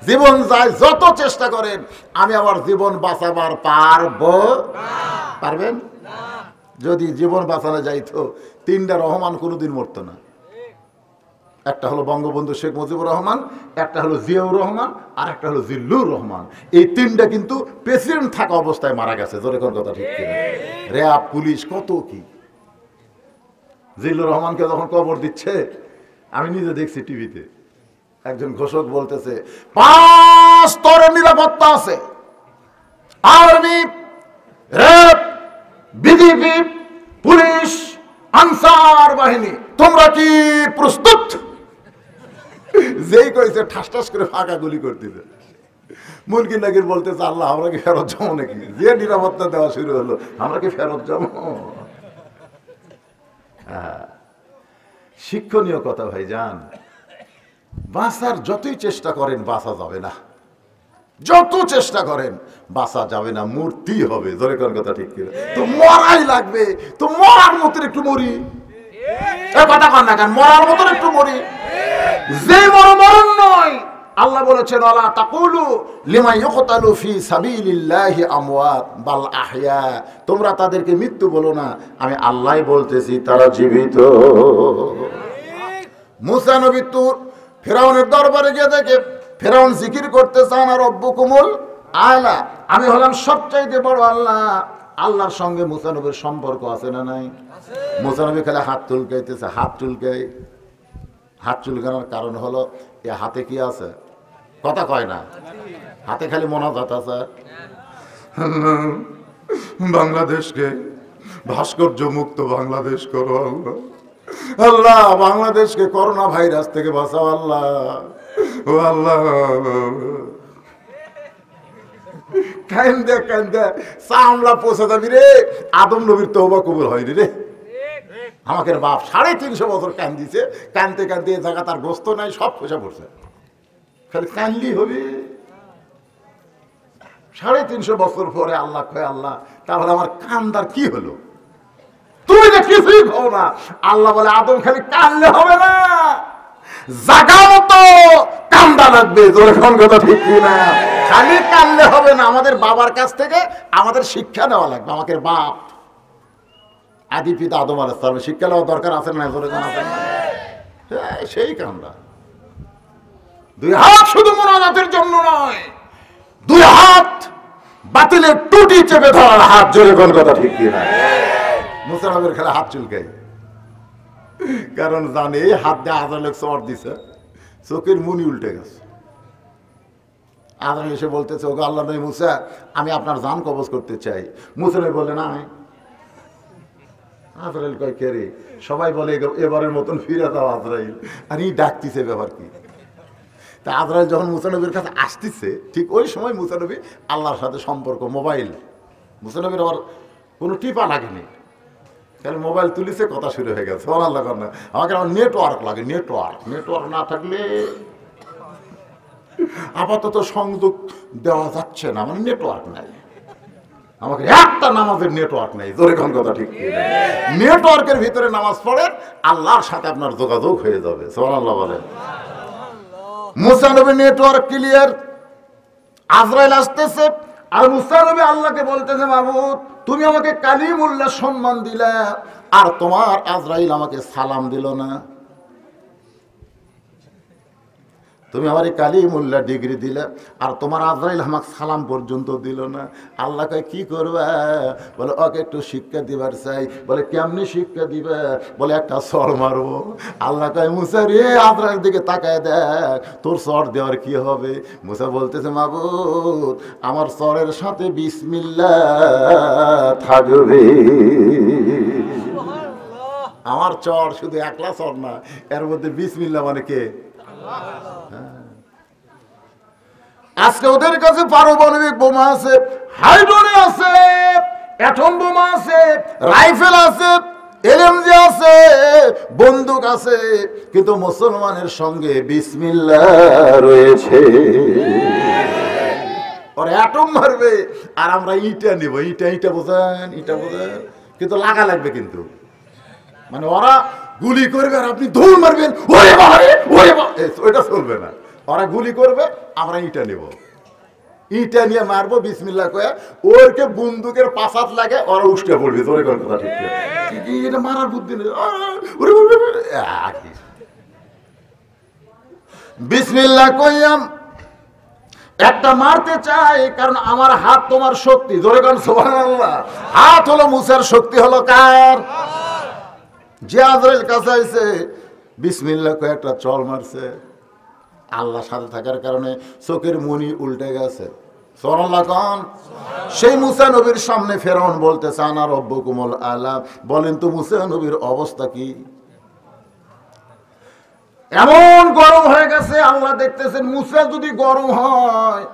জীবন যায়, যত চেষ্টা করেন আমি আবার জীবন বাঁচাবার পারবো, পারবেন? যদি জীবন বাঁচানো যাইতো তিনটা রহমান কোনোদিন মরতো না। একটা হলো বঙ্গবন্ধু শেখ মুজিবুর রহমান, একটা হলো জিয়াউর রহমান, আর একটা হলো জিল্লুর রহমান। এই তিনটা কিন্তু প্রেসিডেন্ট থাকা অবস্থায় মারা গেছে। জোরে কোন কথা ঠিক কিনা? র্যাব, পুলিশ, কত কি। জিল্লুর রহমানকে যখন কবর দিচ্ছে আমি নিজে দেখছি টিভিতে, একজন ঘোষক বলতেছে 5 স্তরের নিরাপত্তা আছে, army, RAB, BGB, police, answer বাহিনী, তোমরা কি প্রস্তুত? যেই কইছে ঠাস ঠাস করে ফাঁকা গুলি করতেছে। মুলকি নাকির বলতেছে আল্লাহ আমরা কি ফেরত যাবো নাকি? যে নিরাপত্তা দেওয়া শুরু হলো আমরা কি ফেরত যাবো? শিক্ষণীয় কথা ভাইজান, বাঁচার যতই চেষ্টা করেন বাঁচা যাবে না, যত চেষ্টা করেন বাঁচা যাবে না, মূর্তি হবে। জোরে কোন কথা ঠিক কিনা? তো মরাই লাগবে, তো মরার মতন একটু মরি, কথা কন না কেন, মরার মতন একটু মরি। যে মরণ নয়, আল্লাহ বলেছেন আলা তাকুলু লিমা ইউকতালু ফি সাবিলিল্লাহি আমওয়াত বাল আহইয়া, তোমরা তাদেরকে মৃত্যু বলো না, আমি আল্লাহই বলতেছি তারা জীবিত। মুসা নবী তুর ফিরাউনের দরবারে গিয়ে দেখে ফিরাউন জিকির করতেছে আনা রাব্বুকুমুল আলা, আমি হলাম সবচাইতে বড় আল্লাহ। আল্লাহর সঙ্গে মুসা নবীর সম্পর্ক আছে না নাই? মুসা নবী খালি হাত চুলকাইতেছে, হাত চুলকাই। হাত চুলকানোর কারণ হলো এ হাতে কি আছে, কথা কয় না, হাতে খালি মোনাজাত আছে। বাংলাদেশকে ভাস্কর্য মুক্ত বাংলাদেশ করো আল্লাহ, আল্লাহ বাংলাদেশকে করোনা ভাইরাস থেকে বাঁচাও আল্লাহ, ও আল্লাহ। কান্দে কান্দে চামড়া পৌঁছে যাবি রে, আদম নবীর তওবা কবুল হয়নি রে। আমাকে বাপ 350 বছর কান্দিছে, কানতে কানতে এ জায়গা তার গোস্ত নাই, সব পয়সা পড়ছে, খালি কানলি হবে। 350 বছর পরে আল্লাহ কয় আল্লাহ তাহলে আমার কান্দার কি হলো? তুমি যে কিছুই খাও না। আল্লাহ বলে আদম খালি কানলে হবে না, জাগা মতো কান্দা লাগবে। জোরে কোন কথা ঠিক না? খালি কানলে হবে না, আমাদের বাবার কাছ থেকে আমাদের শিক্ষা নেওয়া লাগবে। আমাদের বাপ আদি পিতা আদম আলাইহিস সালামের শিক্ষা নেওয়া দরকার আছে না? জোরে কোন আছে না? সেই কান্দা। 2 হাত শুধু মোনাজাতের জন্য নয়, 2 হাত বাতিলের টুটি চেপে ধরার হাত। জোরে কোন কথা ঠিক কি না? মুসা নবীর খেলা হাত চুলকাই, কারণ জানে এই হাত দিয়ে আজালে চর দিছে, চোখের মুনি উল্টে গেছে। আজাল এসে বলতেছে ওগো আল্লাহ নবী মুসা, আমি আপনার জান কবজ করতে চাই। মুসা নবী বললেন আজরাইল কয় কে রে? সবাই বলে এবারের মতন ফিরে দাও আজরাইল, আর ই ডাকতিছে, ব্যাপার কি? তা আজরাইল যখন মুসা নবীর কাছে আসতেছে, ঠিক ওই সময় মুসা নবী আল্লাহর সাথে সম্পর্ক, মোবাইল। মুসা নবীর আবার কোনো টিপা লাগেনি, তাহলে মোবাইল তুলিছে, কথা শুরু হয়ে গেছে। আল্লাহ না, আমাকে আমার নেটওয়ার্ক লাগে, নেটওয়ার্ক না থাকলে আপাতত সংযোগ দেওয়া যাচ্ছে না, মানে নেটওয়ার্ক নাই, আমাকে একটা নামাজের নেটওয়ার্ক নেই। জোরে কোন কথা ঠিক? নেটওয়ার্কের ভিতরে নামাজ পড়েন, আল্লাহর সাথে আপনার যোগাযোগ হয়ে যাবে। সুবহানাল্লাহ বলেন। মুসা নবী নেটওয়ার্ক ক্লিয়ার, আজরাইল আসতেছে, আর মুসা নবী আল্লাহকে বলতেছে, মাবুদ তুমি আমাকে কালিমুল্লাহ সম্মান দিলা, আর তোমার আজরাইল আমাকে সালাম দিল না। তুমি আমার এই কালিমুল্লাহ ডিগ্রি দিলে, আর তোমার আজরাইল আমাকে সালাম পর্যন্ত দিল না। আল্লাহ কয় কি করবা? বলে ওকে একটু শিক্ষা দিবার চাই। বলে কেমনি শিক্ষা দিবে? বলে একটা সর মারবো। আল্লাহ কয় মুসা রে, আজরাইল দিকে তাকায় দেখ, তোর সর দেওয়ার কি হবে? মুসা বলতেছে, মাবুদ আমার সরের সাথে বিসমিল্লাহ থাকবে। আমার চর শুধু একলা চর না, এর মধ্যে বিসমিল্লাহ মানে কে? আজকে ওদের কাছে পারমাণবিক বোমা আছে, হাইড্রোজেন আছে, অ্যাটম বোমা আছে, রাইফেল আছে, এলএমজি আছে, বন্দুক আছে, কিন্তু মুসলমানের সঙ্গে বিসমিল্লাহ রয়েছে। ওর অ্যাটম মারবে আর আমরা ইটা নিব, ইটা বোঝেন, কিন্তু লাগা লাগবে, কিন্তু মানে ওরা গুলি করবে আর আপনি দৌড় মারবেন, ওরে বাবা ওইটা চলবে না। ওরা গুলি করবে, আমরা ইটা নেব, ইটা নিয়ে মারবো বিসমিল্লাহ কয়ে, ওরকে বন্দুকের পাশাত লাগে, ওরা উষ্টা পড়বে। তোরে কোন কথা ঠিক? এটা মারার বুদ্ধি নেই। বিসমিল্লাহ কইয়াম একটা মারতে চাই, কারণ আমার হাত তোমার শক্তি। জোরে কোন সুবহানাল্লাহ। হাত হলো মুসার, শক্তি হলো কার? যে আজরাইল কাছে আইছে, বিসমিল্লাহ কয়ে একটা চল মারছে। আল্লাহর সাথে থাকার কারণে চোখের মনি উল্টে গেছে। সুবহানাল্লাহ কোন? সেই মুসা নবীর সামনে ফেরাউন বলতেছে, আনা রব্বুকুমুল আলা। বলেন তো মুসা নবীর অবস্থা কি? এমন গরম হয়ে গেছে, আল্লাহ দেখতেছেন মুসা যদি গরম হয়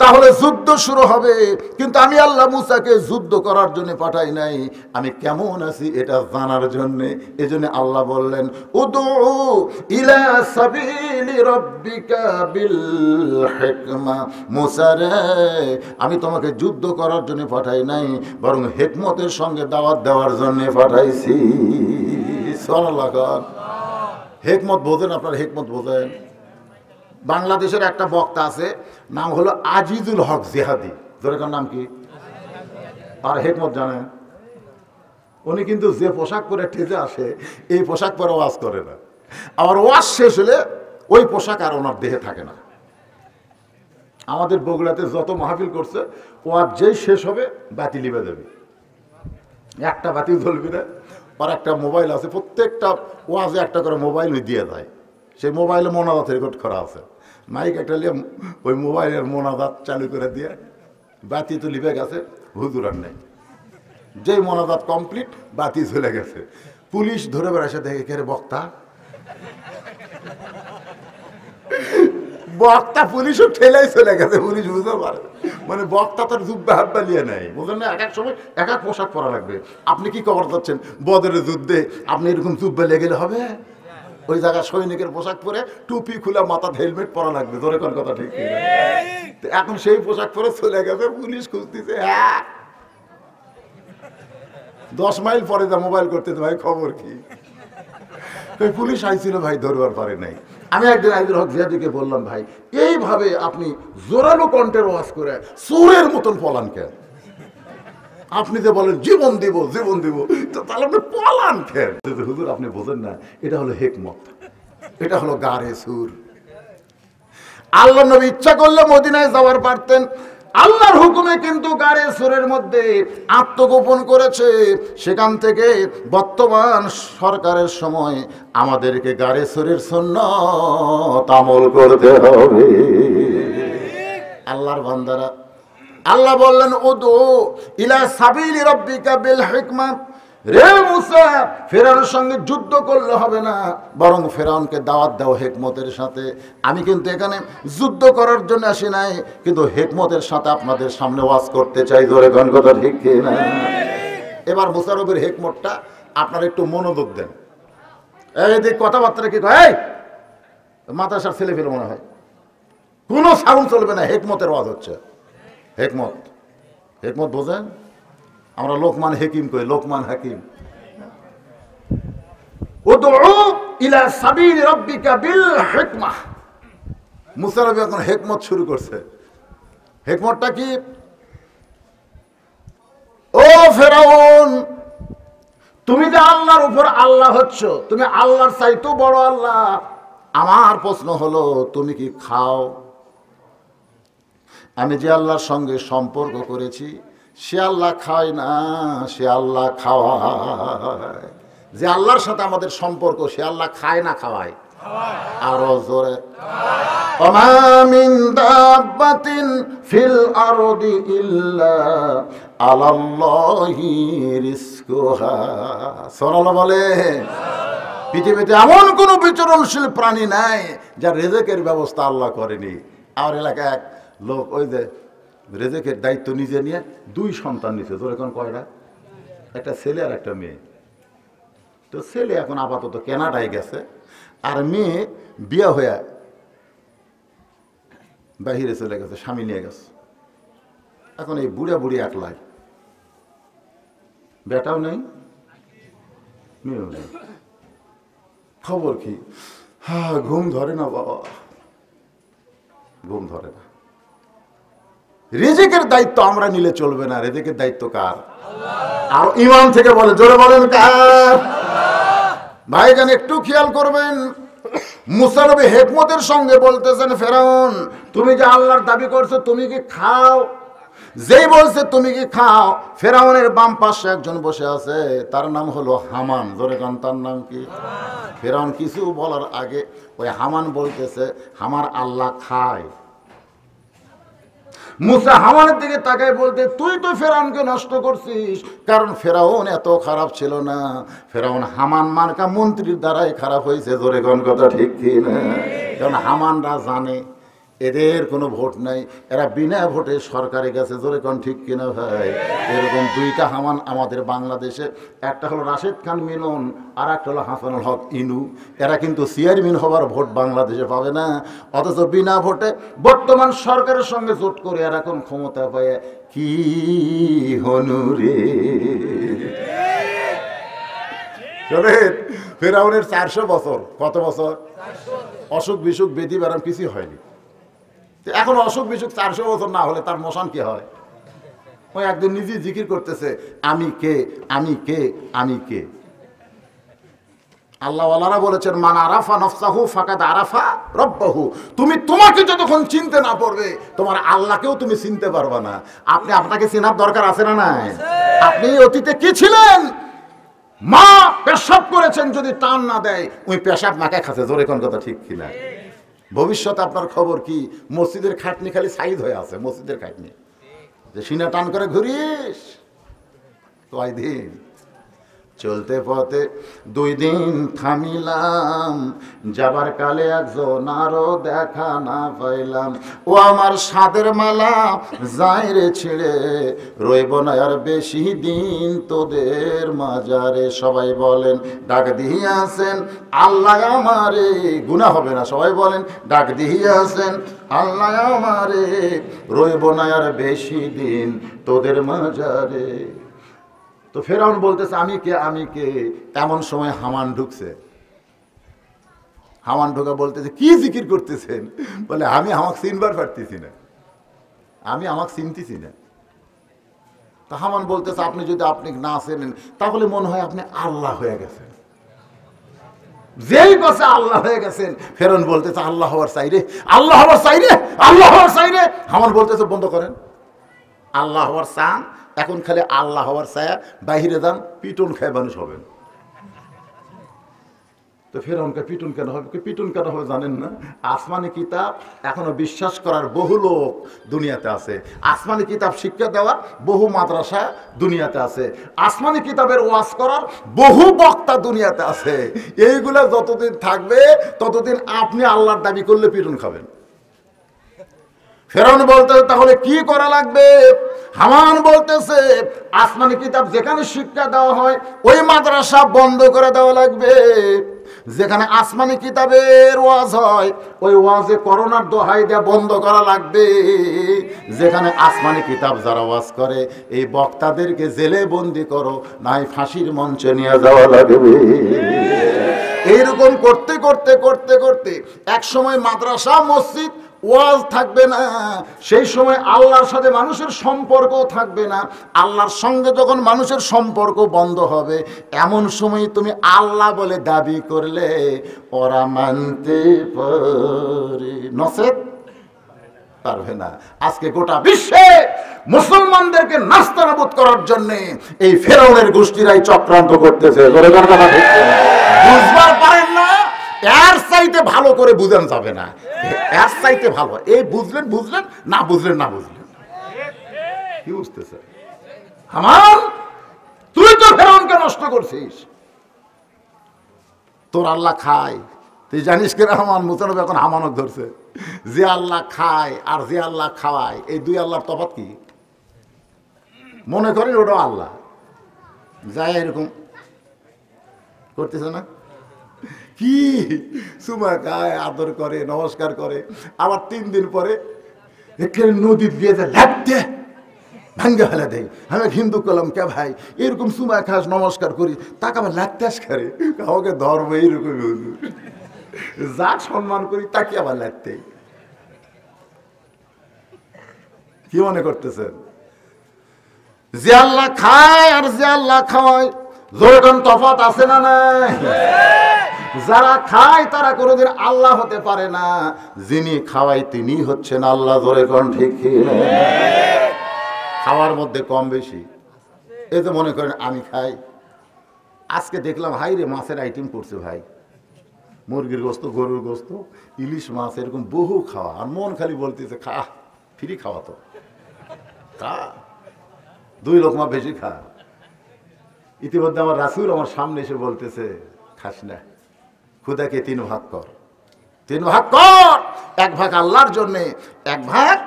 তাহলে যুদ্ধ শুরু হবে, কিন্তু আমি আল্লাহ মুসাকে যুদ্ধ করার জন্য পাঠাই নাই, আমি কেমন আছি এটা জানার জন্য। এজন্য আল্লাহ বললেন, উদু ইলা সাবিলি রাব্বিকা বিল হিকমা। মুসা রে, আমি তোমাকে যুদ্ধ করার জন্য পাঠাই নাই, বরং হিকমতের সঙ্গে দাওয়াত দেওয়ার জন্য পাঠাইছি। সুবহানাল্লাহ। হিকমত বোঝেন আপনার? হিকমত বোঝেন? বাংলাদেশের একটা বক্তা আছে, নাম হলো আজিজুল হক জিহাদি। জোরেকার নাম কি? আর হিকমত জানেন? উনি কিন্তু যে পোশাক পরে ঠেজে আসে, এই পোশাক পরে ওয়াজ করে না। আবার ওয়াজ শেষ হলে ওই পোশাক আর ওনার দেহে থাকে না। আমাদের বগুড়াতে যত মাহফিল করছে, ওয়াজ যেই শেষ হবে বাতি লিবে দেবে, একটা বাতি জ্বলবি না। আর একটা মোবাইল আছে, প্রত্যেকটা ওয়াজে একটা করে মোবাইল দিয়ে যায়। সেই মোবাইলে মোনাজাত রেকর্ড করা আছে, মাইক একটা নিয়ে ওই মোবাইলের মোনাজাত চালু করে দিয়ে বাতি তো লিবে গেছে, হুজুর আর নেই। যেই মোনাজাত কমপ্লিট, বাতি চলে গেছে। পুলিশ ধরে বেড়াইছে, দেখে কে রে বক্তা? বক্তা পুলিশও ঠেলাই চলে গেছে। পুলিশ বুঝতে পারে, মানে বক্তা তার যুদ্ধে হাত বালিয়ে নেয়, বুঝলেন না? এক এক সময় এক এক পোশাক পরা লাগবে। আপনি কি খবর যাচ্ছেন বদরের যুদ্ধে, আপনি এরকম যুদ্ধে লেগে গেলে হবে? ওই জায়গায় সৈনিকের পোশাক পরে টুপি খুলে মাথায় হেলমেট পরা লাগবে। ধরে কোন কথা ঠিক? এখন সেই পোশাক পরে চলে গেছে, পুলিশ খুঁজতেছে। 10 মাইল পরে যা মোবাইল করতে, ভাই খবর কি? পুলিশ আইছিল ভাই, ধরবার পারে নাই। আমি একদিন আইজুল হক জিহাদিকে বললাম, ভাই এইভাবে আপনি জোরালো কণ্ঠের ওয়াজ করে চোরের মতন পলান কেন? আপনি যে বলেন জীবন দিব, তো তাহলে আপনি পলান কেন? হুজুর আপনি বোঝেন না, এটা হলো হিকমত, এটা হলো গারে সুর। আল্লাহ নবী ইচ্ছা করলে মদিনায় যাওয়ার পারতেন, আল্লাহর হুকুমে কিন্তু গারে সুরের মধ্যে আত্মগোপন করেছে। সেখান থেকে বর্তমান সরকারের সময় আমাদেরকে গারে সুরের সুন্নাত আমল করতে হবে। আল্লাহর বান্দারা, আল্লাহ বললেন উদু ইলা সাবিলি রাব্বিকা বিল হিকমা, রে মুসা, ফেরাউনের সঙ্গে যুদ্ধ করলে হবে না, বরং ফেরাউনকে দাওয়াত দাও হেকমতের সাথে। আমি কিন্তু এখানে যুদ্ধ করার জন্য আসি নাই, কিন্তু হেকমতের সাথে আপনাদের সামনে ওয়াজ করতে চাই। জোরে কোন কথা ঠিক কি না? এবার মুসা নবীর হেকমতটা আপনারা একটু মনোযোগ দেন। এই যে কথাবার্তা কি কয়, মাদ্রাসার ছেলে ফেলে মনে হয়, কোনো সাউন্ড চলবে না, হেকমতের ওয়াজ হচ্ছে। হেকমত, হেকমত বোঝেন? আমরা লোকমান হাকিম কই, লোকমান হাকিম। উদউ ইলা সাবিল রাব্বিকা বিল হিকমাহ। মুসা নবী এখন হেকমত শুরু করছে। হেকমতটা কি? ও ফেরাউন, তুমি যে আল্লাহর উপর আল্লাহ হচ্ছ, তুমি আল্লাহর চাইতেও বড় আল্লাহ। আমার প্রশ্ন হলো, তুমি কি খাও? আমি যে আল্লাহর সঙ্গে সম্পর্ক করেছি সে আল্লাহ খায় না, সে আল্লাহ খাওয়ায়। যে আল্লাহর সাথে আমাদের সম্পর্ক সে আল্লাহ খায় না খাওয়ায়? আরো জোরে। ওমা মিন দাব্বাতিন ফিল আরদি ইল্লা আলাল্লাহি রিজকুহা। সুবহানাল্লাহ বলে। পৃথিবীতে এমন কোন বিচরণশীল প্রাণী নাই যার রিজকের ব্যবস্থা আল্লাহ করেনি। আমার এলাকায় এক লোক ওই যে রেজেকের দায়িত্ব নিজে নিয়ে 2 সন্তান নিছে। তোর এখন কয়টা? একটা ছেলে আর একটা মেয়ে। তো ছেলে এখন আপাতত কানাডায় গেছে, আর মেয়ে বিয়ে হয়ে বাহিরে চলে গেছে, স্বামী নিয়ে গেছে। এখন এই বুড়া বুড়ি একলাই, বেটাও নেই মেয়েও নেই। খবর কি? হ্যাঁ, ঘুম ধরে না বাবা, ঘুম ধরে না। রিজিকের দায়িত্ব আমরা নিলে চলবে না, রিজিকের দায়িত্ব কার? আর ইমান থেকে বলে, জোরে বলেন কার? ভাইজান একটু খেয়াল করবেন, মুসা নবী হিকমতের সঙ্গে বলতেছেন, ফেরাউন তুমি যে আল্লাহর দাবি করছো, তুমি কি খাও? যেই বলছে তুমি কি খাও, ফেরাউনের বাম পাশে একজন বসে আছে, তার নাম হলো হামান। জোরে গান, তার নাম কি? ফেরাউন কিছু বলার আগে ওই হামান বলতেছে, আমার আল্লাহ খায়। মুসা হামানের দিকে তাকায় বলতে, তুই তো ফেরাউনকে নষ্ট করছিস। কারণ ফেরাউন এত খারাপ ছিল না, ফেরাউন হামান মার্কা মন্ত্রীর দ্বারাই খারাপ হয়েছে। জোরে কোন কথা ঠিক কি না? কারণ হামানরা জানে এদের কোনো ভোট নাই, এরা বিনা ভোটে সরকারে গেছে। জোরে কোন ঠিক কিনা ভাই? এরকম 2টা হামান আমাদের বাংলাদেশে, একটা হলো রাশেদ খান মিলন, আর একটা হলো হাসানুল হক ইনু। এরা কিন্তু চেয়ারম্যান হবার ভোট বাংলাদেশে পাবে না, অথচ বিনা ভোটে বর্তমান সরকারের সঙ্গে জোট করে এরা এখন ক্ষমতা পায়। কি হনুরে ফেরাউনের 400 বছর, কত বছর? অসুখ বিসুখ বেদি ব্যারাম কিছু হয়নি। এখন অসুখ বিসুখ 400 বছর না হলে তার মশান কি হয়? ওই একদিন নিজে জিকির করতেছে, আমি কে, আমি কে, আমি কে। আল্লাহ ওয়ালারা বলেছেন, মান আরাফা নফসাহু ফাকাদ আরাফা রব্বাহু। তুমি তোমাকে যতক্ষণ চিনতে না পারবে, তোমার আল্লাহকেও তুমি চিনতে পারবে না। আপনি আপনাকে চেনার দরকার আছে না নাই? আপনি অতীতে কি ছিলেন? মা পেশাব করেছেন, যদি টান না দেয় ওই পেশাব মাকে খাচ্ছে। জোরে কোন কথা ঠিক কিনা? ভবিষ্যতে আপনার খবর কি? মসজিদের খাটনি খালি সাইজ হয়ে আছে, মসজিদের খাটনি যে সিনা টান করে ঘুরিস। কয় দিন চলতে পথে 2 দিন থামিলাম, যাবার কালে একজন আরো দেখা না পাইলাম। ও আমার সাদের মালা যাই রে ছিঁড়ে, রইব না আর বেশি দিন তোদের মাজারে। সবাই বলেন, ডাক দিয়াছেন আল্লাহ আমারে, গুনাহ হবে না। সবাই বলেন, ডাক দিয়াছেন আল্লাহ আমারে, রইব না আর বেশি দিন তোদের মাজারে। তো ফেরাউন বলতেছে, আমি কে, আমি কে। এমন সময় হামান ঢুকছে। হামান ঢোকা বলতেছে, কি জিকির করতেছেন? বলে, আমি আমাকে চিনবার পারতেছি না, আমি আমাকে চিনতেছি না। তা হামান বলতেছে, আপনি যদি আপনি না চেনেন তাহলে মনে হয় আপনি আল্লাহ হয়ে গেছেন। যেই কথা আল্লাহ হয়ে গেছেন, ফেরাউন বলতেছে, আল্লাহ হওয়ার চাই রে, আল্লাহ হওয়ার চাই রে, আল্লাহ হওয়ার চাই রে। হামান বলতেছে, বন্ধ করেন, আল্লাহ হওয়ার চান এখন খালি আল্লাহ হওয়ার ছায়া, বাহিরে যান পিটন খায় মানুষ হবেন। তো ফেরাউনকে পিটুন কেন হবে? পিটুন কেন হবে জানেন না? আসমানি কিতাব এখনো বিশ্বাস করার বহু লোক দুনিয়াতে আছে, আসমানি কিতাব শিক্ষা দেওয়ার বহু মাদ্রাসা দুনিয়াতে আছে, আসমানি কিতাবের ওয়াজ করার বহু বক্তা দুনিয়াতে আছে। এইগুলা যতদিন থাকবে ততদিন আপনি আল্লাহর দাবি করলে পিটুন খাবেন। ফেরাউন বলতে তাহলে কি করা লাগবে? হামান বলতেছে আসমানি কিতাব যেখানে শিক্ষা দেওয়া হয় ওই মাদ্রাসা বন্ধ করে দেওয়া লাগবে। যেখানে আসমানি কিতাবের ওয়াজ হয় ওই ওয়াজে করোনার দোহাই দেওয়া বন্ধ করা লাগবে। যেখানে আসমানি কিতাব যারা ওয়াজ করে এই বক্তাদেরকে জেলে বন্দি করো, নাই ফাঁসির মঞ্চে নিয়ে যাওয়া লাগবে। এইরকম করতে করতে করতে করতে এক সময় মাদ্রাসা মসজিদ ওয়াজ থাকবে না, সেই সময় আল্লাহর সাথে মানুষের সম্পর্ক থাকবে না। আল্লাহর সঙ্গে যখন মানুষের সম্পর্ক বন্ধ হবে এমন সময় তুমি আল্লাহ বলে দাবি করলে ওরা মানতে পারে, নসেত পারবে না। আজকে গোটা বিশ্বে মুসলমানদেরকে নাস্তানাবুদ করার জন্য এই ফেরাউনের গোষ্ঠীরাই চক্রান্ত করতেছে। বুঝবার পারেন না, এর চাইতে ভালো করে বুঝান যাবে না, এর চাইতে ভালো এই বুঝলেন বুঝলেন, না বুঝলেন না বুঝলেন। কি বুঝতেছে? হামান তুই তো ফেরাউনকে নষ্ট করছিস, তোর আল্লাহ খায়। তুই জানিস কিনা হামান? মুসানব এখন হামানক ধরছে। যে আল্লাহ খায় আর যে আল্লাহ খাওয়ায় এই দুই আল্লাহর তফাৎ কি? মনে করেন ওটাও আল্লাহ, যায় এরকম করতেছে না? কি সুমা খায়, আদর করে, নমস্কার করে, আবার 3 দিন পরে এখানে নদী দিয়ে যায় লাগতে ভাঙ্গা ফেলে দেয়। আমি হিন্দু কলাম কে ভাই এরকম সুমা খাস নমস্কার করি, তাকে আবার লাগতাস করে কাউকে ধর্ম এইরকম যা সম্মান করি তাকে আবার লাগতে। কি মনে করতেছেন? যে আল্লাহ খায় আর যে আল্লাহ খাওয়ায় জোরগান তফাৎ আছে না নাই? যারা খায় তারা কোনোদিন আল্লাহ হতে পারে না, যিনি খাওয়ায় তিনি হচ্ছেন আল্লাহ। জোরে কোন ঠিক? খাওয়ার মধ্যে কম বেশি এই তো মনে করেন আমি খাই, আজকে দেখলাম হাই রে মাছের আইটেম করছে ভাই, মুরগির গোস্ত, গরুর গোস্ত, ইলিশ মাছ, এরকম বহু খাওয়া, আর মন খালি বলতেছে খা, ফ্রি খাওয়া তো খা, 2 লোকমা বেশি খা। ইতিমধ্যে আমার রাসূল আমার সামনে এসে বলতেছে খাস না, খুদাকে 3 ভাগ কর, 3 ভাগ কর, 1 ভাগ আল্লাহর জন্য, 1 ভাগ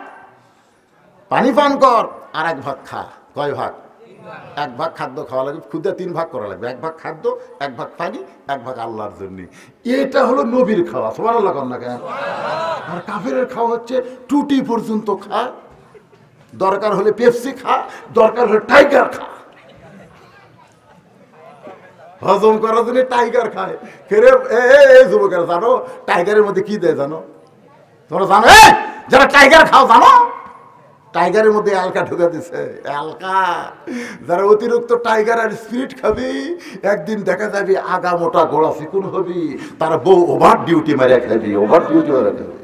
পানি পান কর, আর 1 ভাগ খা। কয় ভাগ? 1 ভাগ খাদ্য খাওয়া লাগবে, খুদা 3 ভাগ করা লাগবে, 1 ভাগ খাদ্য, 1 ভাগ পানি, 1 ভাগ আল্লাহর জন্য। এটা হলো নবীর খাওয়া। সুবহানাল্লাহ কর না কেন? আর কাফেরের খাওয়া হচ্ছে টুটি পর্যন্ত খা, দরকার হলে পেপসি খা, দরকার হলে টাইগার খা, হজম করার জন্য টাইগার খায়। ফেরে এই যুবকেরা জানো টাইগারের মধ্যে কি দেয় জানো? তোমরা জানো? যারা টাইগার খাও জানো টাইগারের মধ্যে অ্যালকা ঢুকে দিছে, অ্যালকা। যারা অতিরিক্ত টাইগার আর স্পিরিট খাবি একদিন দেখা যাবি আগা মোটা গোড়া চিকুন হবি, তারা বউ ওভার ডিউটি মারে খাবি, ওভার ডিউটি মারে খাবি।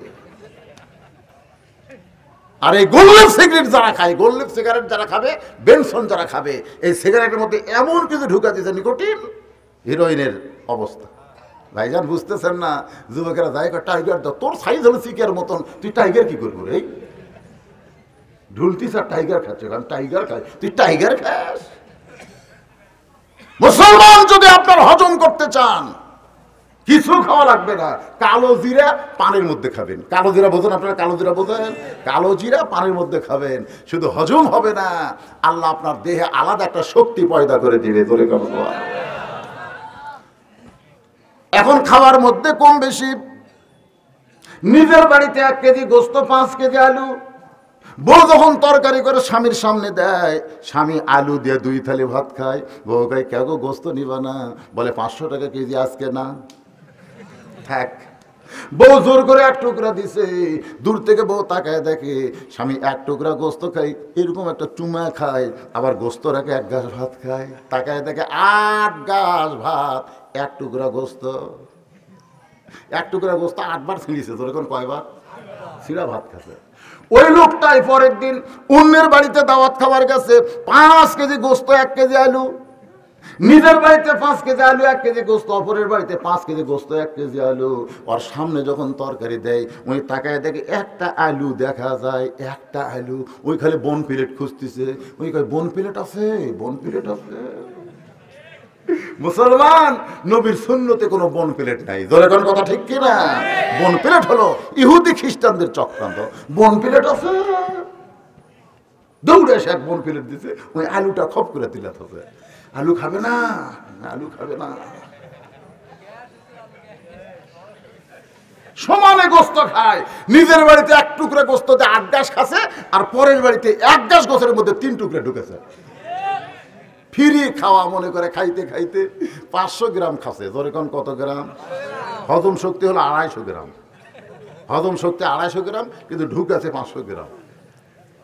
আর এই গোল্ডেন সিগারেট যারা খায়, গোল্ডেন সিগারেট যারা খাবে, বেনসন যারা খাবে, এই সিগারেটের মধ্যে এমন কিছু ঢুকা দিয়েছে নিকোটিন, হিরোইনের অবস্থা। ভাইজান বুঝতেছেন না? যুবকেরা যাই টাইগার দাও, তোর সাইজ হলো চিকের মতন, তুই টাইগার কি করবো রে? ঢুলতি স্যার টাইগার খাচ্ছে, কারণ টাইগার খায়, তুই টাইগার খাস? মুসলমান যদি আপনার হজম করতে চান কিছু খাওয়া লাগবে না, কালো জিরা পানির মধ্যে খাবেন। কালো জিরা বোঝেন আপনারা? কালো জিরা বোঝেন? কালো জিরা পানির মধ্যে খাবেন, শুধু হজম হবে না, আল্লাহ আপনার দেহে আলাদা একটা শক্তি পয়দা করে দিবে। ধরে কেমন? এখন খাওয়ার মধ্যে কম বেশি, নিজের বাড়িতে 1 কেজি গোস্ত, 5 কেজি আলু, বউ যখন তরকারি করে স্বামীর সামনে দেয়, স্বামী আলু দিয়ে 2 থালি ভাত খায়, বউ কয় কে গো গোস্ত নিবা না? বলে 500 টাকা কেজি আজকে না, থাক। বউ জোর করে 1 টুকরা দিছে, দূর থেকে বউ তাকায় দেখে স্বামী 1 টুকরা গোস্ত খায়, এরকম একটা চুমা খায়, আবার গোস্ত রাখে 1 গাছ ভাত খায়, তাকায় দেখে 8 গাছ ভাত, 1 টুকরা গোস্ত। 1 টুকরা গোস্ত 8 বার ছিঁড়িছে, তোর কয়বার ছিঁড়া ভাত খাচ্ছে। ওই লোকটাই পরের দিন অন্যের বাড়িতে দাওয়াত খাবার গেছে, 5 কেজি গোস্ত, 1 কেজি আলু, নিজের বাড়িতে 5 কেজি আলু 1 কেজি গোস্ত, অপরের বাড়িতে 5 কেজি গোস্ত 1 কেজি আলু। ওর সামনে যখন তরকারি দেয় ওই তাকায় দেখে একটা আলু দেখা যায়, একটা আলু। ওই খালি বন প্লেট খুঁজতেছে, ওই কয় বন প্লেট আছে, বন প্লেট আছে। মুসলমান, নবীর সুন্নতে কোনো বন প্লেট নাই। ধরে কোন কথা ঠিক কিনা? বন প্লেট হলো ইহুদি খ্রিস্টানদের চক্রান্ত। বন প্লেট আছে, দৌড়ে এসে এক বন প্লেট দিছে, ওই আলুটা খপ করে দিলে হবে। আলু খাবে না, আলু খাবে না। সমানে গোস্ত খায়। নিজের বাড়িতে 1 টুকরা গোস্ততে 8 গাছ খাচ্ছে, আর পরের বাড়িতে 1 গাছ গোছের মধ্যে 3 টুকরা ঢুকেছে। ফিরি খাওয়া মনে করে, খাইতে খাইতে 500 গ্রাম খাচ্ছে। ধরে কোন কত গ্রাম? হজম শক্তি হলো 250 গ্রাম। হজম শক্তি 250 গ্রাম, কিন্তু ঢুকেছে 500 গ্রাম।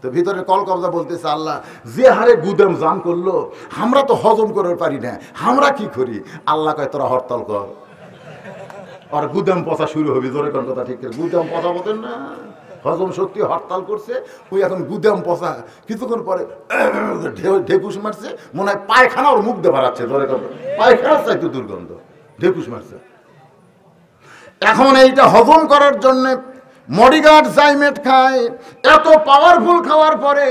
তো ভিতরে কলকবজা বলতেছে, আল্লাহ যে হারে গুদাম জাম করলো, আমরা তো হজম করে পারি না, আমরা কি করি? আল্লাহ কয় তোরা হরতাল কর, আর গুদাম পচা শুরু হবে। জোরে কোন কথা ঠিক? গুদাম পচা বলেন না, হজম শক্তি হরতাল করছে, ওই এখন গুদাম পচা। কিছুক্ষণ পরে ঢেকুস মারছে, মনে হয় পায়খানা ওর মুখ দিয়ে বাড়াচ্ছে। ধরে কথা, পায়খানার চাইতে দুর্গন্ধ, ঢেকুস মারছে। এখন এইটা হজম করার জন্য মডিগার্ড জাইমেট খায়। এত পাওয়ারফুল খাওয়ার পরে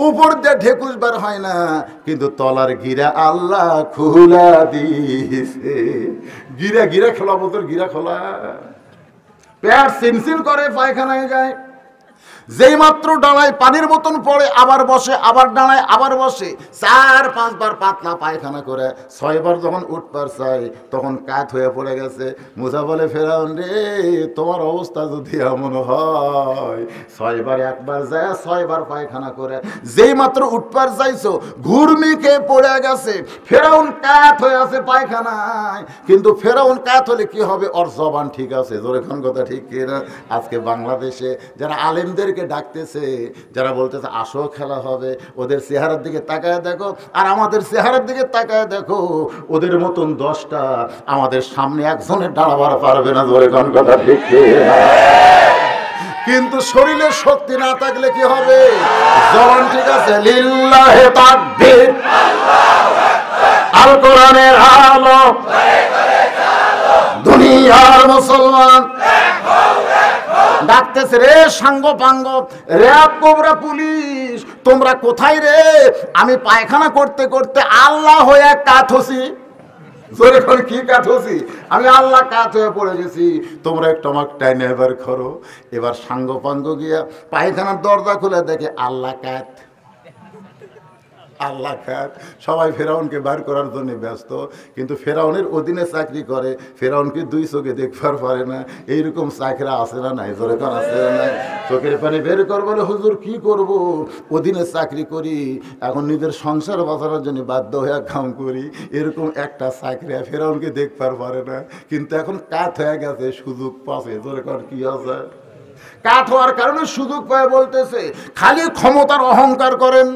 উপর দিয়ে ঢেকুস বার হয় না, কিন্তু তলার গিরা আল্লাহ খুলা দিয়েছে। গিরা গিরা খোলা, বোতল গিরা খোলা, পেট সিনসিন করে, পায়খানায় যায়। যেই মাত্র ডানায় পানির মতন পড়ে, আবার বসে, আবার ডানায়, আবার বসে। 4-5 বার পাতলা পায়খানা করে। 6 বার যখন উঠবার চাই, তখন কাত হয়ে পড়ে গেছে। মুসা বলে, ফেরাউন রে, তোমার অবস্থা যদি এমন হয়, 6 বার একবার যায়, 6 বার পায়খানা করে। যেই মাত্র উঠবার চাইছো, ঘুরমিকে পড়ে গেছে। ফেরাউন কাত হয়ে আছে পায়খানায়। কিন্তু ফেরাউন কাত হলে কি হবে? ওর জবান ঠিক আছে। জোরে কোন কথা ঠিক কিনা? আজকে বাংলাদেশে যারা আলেমদের ডাকতেছে, যারা বলতেছে আসো খেলা হবে, ওদের চেহারার দিকে তাকায় দেখো, আর আমাদের চেহারার দিকে তাকায় দেখো, ওদের মতন 10টা আমাদের সামনে একজনের দাঁড়াবার পারবে না। ধরে কোন কথা ঠিক? কিন্তু শরীরের শক্তি না থাকলে কি হবে? জবান ঠিক আছে, লিল্লাহে তাকবীর, আল কোরআনের আলো, দুনিয়ার মুসলমান ডাকতেছে, রে সাঙ্গ পাঙ্গ, র্যাব, কোবরা, পুলিশ, তোমরা কোথায় রে? আমি পায়খানা করতে করতে আল্লাহ হয়ে কাত হছি। কি কাত হছি? আমি আল্লাহ কাত হয়ে পড়ে গেছি। তোমরা একটু আমার টাইনে এবার করো। এবার সাঙ্গ পাঙ্গ গিয়া পায়খানার দরজা খুলে দেখে আল্লাহ কাত, আল্লাহ খাত। সবাই ফেরাউনকে বার করার জন্য ব্যস্ত, কিন্তু ফেরাউনের অধীনে চাকরি করে, ফেরাউনকে 2 চোখে দেখবার পারে না। এইরকম চাকরা আছে না নাই? জোরে কোন আছে না নাই? চোখের পানি বের কর, বলে হুজুর কি করব, অধীনে চাকরি করি, এখন নিজের সংসার বাঁচানোর জন্য বাধ্য হয়ে কাম করি। এরকম একটা চাকরি ফেরাউনকে দেখবার পারে না, কিন্তু এখন কাত হয়ে গেছে, সুযোগ পাচ্ছে। জোরে কোন কি আছে? কাত হওয়ার কারণে সুযোগ পায়। বলতেছে খালি ক্ষমতার অহংকার করেন।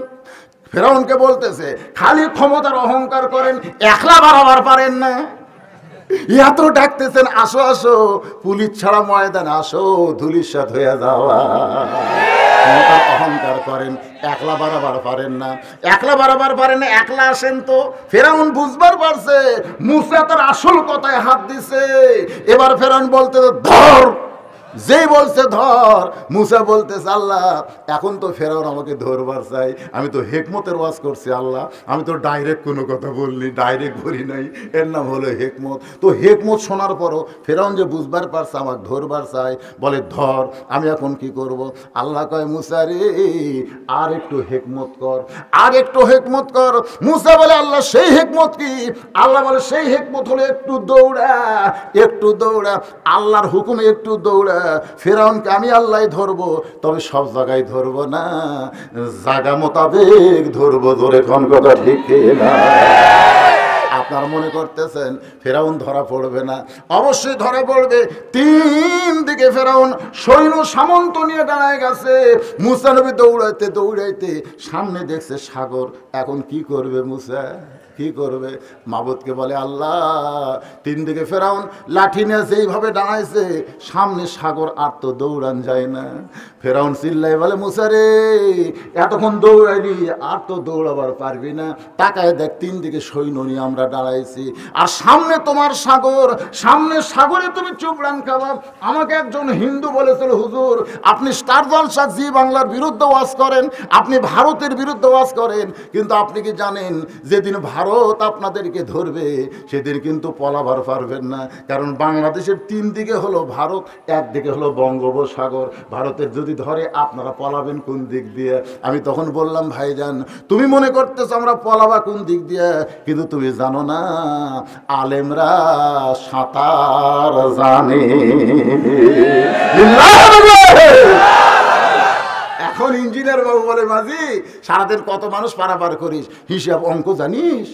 ফেরাউনকে বলতেছে খালি ক্ষমতার অহংকার করেন, একলা বাড়াবার পারেন না। এত ডাকতেছেন, আসো আসো, পুলিশ ছাড়া ময়দান আসো, ধুলিস্বাদ হয়ে যাওয়া। ক্ষমতার অহংকার করেন, একলা বাড়াবার পারেন না, একলা বাড়াবার পারেন না, একলা আসেন তো। ফেরাউন বুঝবার পারছে মুসা তার আসল কথায় হাত দিছে। এবার ফেরাউন বলতে, ধর। যেই বলছে ধর, মুসা বলতেছে, আল্লাহ এখন তো ফেরাউন আমাকে ধরবার চাই, আমি তো হেকমতের ওয়াজ করছি আল্লাহ, আমি তো ডাইরেক্ট কোনো কথা বলনি, ডাইরেক্ট বলি নাই, এর নাম হলো হেকমত। তো হেকমত শোনার পরও ফেরাউন যে বুঝবার পারছে আমাকে ধরবার চাই, বলে ধর। আমি এখন কি করব? আল্লাহ কয়, মুসা রে, আর একটু হেকমত কর, আর একটু হেকমত কর। মুসা বলে, আল্লাহ সেই হেকমত কি? আল্লাহ বলে, সেই হেকমত হলো একটু দৌড়া, একটু দৌড়া, আল্লাহর হুকুমে একটু দৌড়া। ফেরাউনকে আমি আল্লাহ ধরবো, তবে সব জায়গায় ধরবো না, জায়গা মোতাবেক ধরবো। ধরে কোন কথা ঠিক না? আপনার মনে করতেছেন ফেরাউন ধরা পড়বে না? অবশ্যই ধরা পড়বে। 3 দিকে ফেরাউন সৈন্য সামন্ত নিয়ে দাঁড়ায় গেছে। মুসা নবী দৌড়াইতে দৌড়াইতে সামনে দেখছে সাগর। এখন কি করবে মুসা? কি করবে? মাবুদকে বলে, আল্লাহ, তিন দিকে ফেরাউন লাঠি নিয়ে যেইভাবে দাঁড়াইছে, সামনে সাগর, আর তো দৌড়ান যায় না। ফেরাউন চিল্লাই বলে, মুসা রে, এতক্ষণ দৌড়াইলি, আর তো দৌড়াবার পারবি না। তাকায় দেখ, তিন দিকে সৈন্য নিয়ে আমরা দাঁড়াইছি, আর সামনে তোমার সাগর, সামনে সাগরে তুমি চুবড়ান খাবা। আমাকে একজন হিন্দু বলেছিল, হুজুর, আপনি স্টার জলসা জি বাংলার বিরুদ্ধে ওয়াজ করেন, আপনি ভারতের বিরুদ্ধে ওয়াজ করেন, কিন্তু আপনি কি জানেন যেদিন ভারত আপনাদেরকে ধরবে সেদিন কিন্তু পলাবার পারবেন না, কারণ বাংলাদেশের তিন দিকে হলো ভারত, একদিকে হলো বঙ্গোপসাগর। ভারতের যদি ধরে আপনারা পলাবেন কোন দিক দিয়ে? আমি তখন বললাম, ভাইজান, তুমি মনে করতেছ আমরা পলাবা কোন দিক দিয়ে, কিন্তু তুমি জানো না আলেমরা সাঁতার জানে। এখন ইঞ্জিনিয়ার বাবু বলে, মাঝি, সারাদিন কত মানুষ পারাপার করিস, হিসাব অঙ্ক জানিস?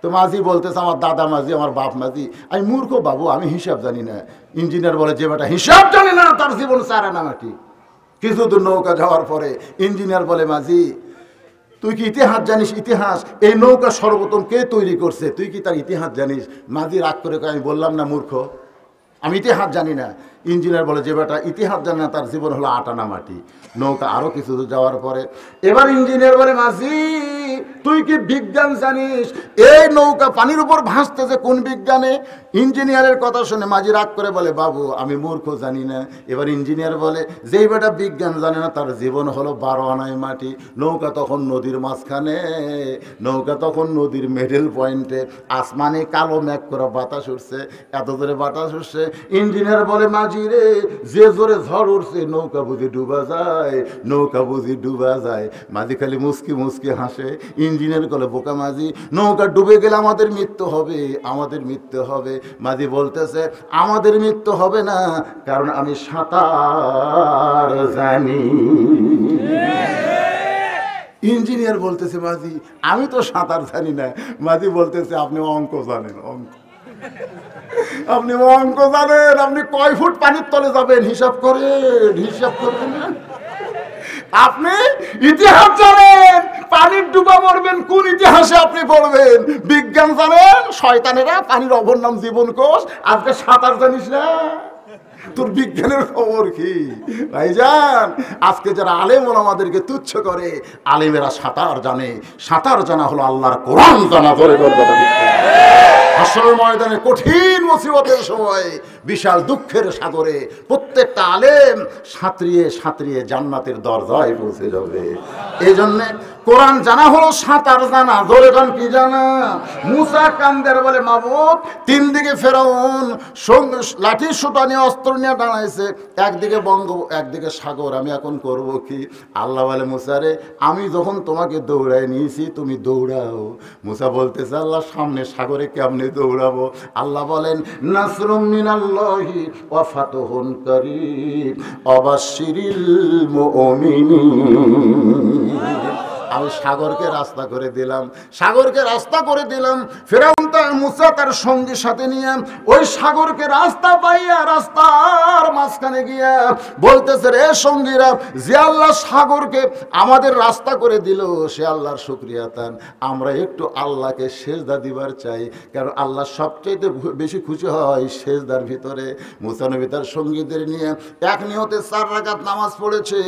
তো মাঝি বলতেছে, আমার দাদা মাঝি, আমার বাপ মাঝি। আমি মূর্খ বাবু, আমি হিসাব জানি না। ইঞ্জিনিয়ার বলে, যে বেটা হিসাব জানি না তার জীবন সারা না মাটি। কিছু দূর নৌকা যাওয়ার পরে ইঞ্জিনিয়ার বলে, মাঝি, তুই কি ইতিহাস জানিস? ইতিহাস, এই নৌকা সর্বপ্রথম কে তৈরি করছে, তুই কি তার ইতিহাস জানিস? মাঝি রাগ করে, আমি বললাম না মূর্খ, আমি ইতিহাস জানি না। ইঞ্জিনিয়ার বলে, যে বেটা ইতিহাস জানে না তার জীবন হলো আটানা মাটি। নৌকা আরো কিছু দূর যাওয়ার পরে এবার ইঞ্জিনিয়ার বলে, মাঝি, তুই কি বিজ্ঞান জানিস? এই নৌকা পানির উপর ভাসতেছে কোন বিজ্ঞানে? ইঞ্জিনিয়ারের কথা শুনে মাঝি রাগ করে বলে, বাবু, আমি মূর্খ, জানি না। এবার ইঞ্জিনিয়ার বলে, যেই বেটা বিজ্ঞান জানে না তার জীবন হলো 12 আনায় মাটি। নৌকা তখন নদীর মাঝখানে, নৌকা তখন নদীর মিডল পয়েন্টে, আসমানে কালো মেঘ করে বাতাস উঠছে, এত জোরে বাতাস উঠছে। ইঞ্জিনিয়ার বলে, মাঝি রে, যে জোরে ঝড় উঠছে, নৌকা বুঝি ডুবা যায়, নৌকা বুঝি ডুবা যায়। মাঝি খালি মুসকি মুসকি হাসে। ইঞ্জিনিয়ার বলে, বোকা মাঝি, নৌকা ডুবে গেলে আমাদের মৃত্যু হবে, আমাদের মৃত্যু হবে। মাঝি বলতেছে, আমাদের মৃত্যু হবে না, কারণ আমি সাঁতার জানি। ইঞ্জিনিয়ার বলতেছে, মাঝি, আমি তো সাঁতার জানি না। মাঝি বলতেছে, আপনি অঙ্ক জানেন, অঙ্ক, আপনি অঙ্ক জানেন, আপনি কয় ফুট পানির তলে যাবেন হিসাব করেন, হিসাব করবেন না। আপনি ইতিহাস জানেন, পানির ডুবা মরবেন কোন ইতিহাসে আপনি পড়বেন? বিজ্ঞান জানেন, শয়তানেরা, পানির অপর নাম জীবন কোষ, আজকে সাঁতার জানিস না, তোর বিজ্ঞানের খবর কি? ভাইজান, আজকে যারা আলেম ওলামাদেরকে তুচ্ছ করে, আলেমেরা সাঁতার জানে। সাঁতার জানা হলো আল্লাহর কোরআন জানা। করে হাসরের ময়দানে কঠিন মুসিবতের সময়, বিশাল দুঃখের সাগরে প্রত্যেকটা আলেম সাঁতরিয়ে সাঁতরিয়ে জান্নাতের দরজায় পৌঁছে যাবে। এই জন্যে কোরআন জানা হলো সাঁতার জানা। ধরে গান কি জানা? মুসা কান্দের বলে, মাবুদ, তিন দিকে ফেরাউন লাঠি সুতা নিয়ে অস্ত্র নিয়ে দাঁড়াইছে, একদিকে একদিকে সাগর, আমি এখন করব কি? আল্লাহ বলে, মুসা রে, আমি যখন তোমাকে দৌড়াই নিয়েছি তুমি দৌড়াও। মুসা বলতেছে, আল্লাহ, সামনে সাগরে কেমনে দৌড়াবো? আল্লাহ বলেন, নাসরুম মিনাল্লাহি ওয়া ফাতহুন কারীম ওয়াবাশশিরিল মুমিনিন। আমি সাগরকে রাস্তা করে দিলাম, সাগরকে রাস্তা করে দিলাম। ফেরাউন তার মুসা তার সঙ্গী সাথে নিয়ে ওই সাগরকে রাস্তা পাইয়া রাস্তার মাঝখানে গিয়া বলতেছে, রে সঙ্গীরা, যে আল্লাহ সাগরকে আমাদের রাস্তা করে দিল, সে আল্লাহর শুকরিয়া তান। আমরা একটু আল্লাহকে সেজদা দিবার চাই, কারণ আল্লাহ সবচেয়ে বেশি খুশি হয় সেজদার ভিতরে। মুসা নবী তার সঙ্গীদের নিয়ে এক নিয়তে 4 রাকাত নামাজ পড়েছে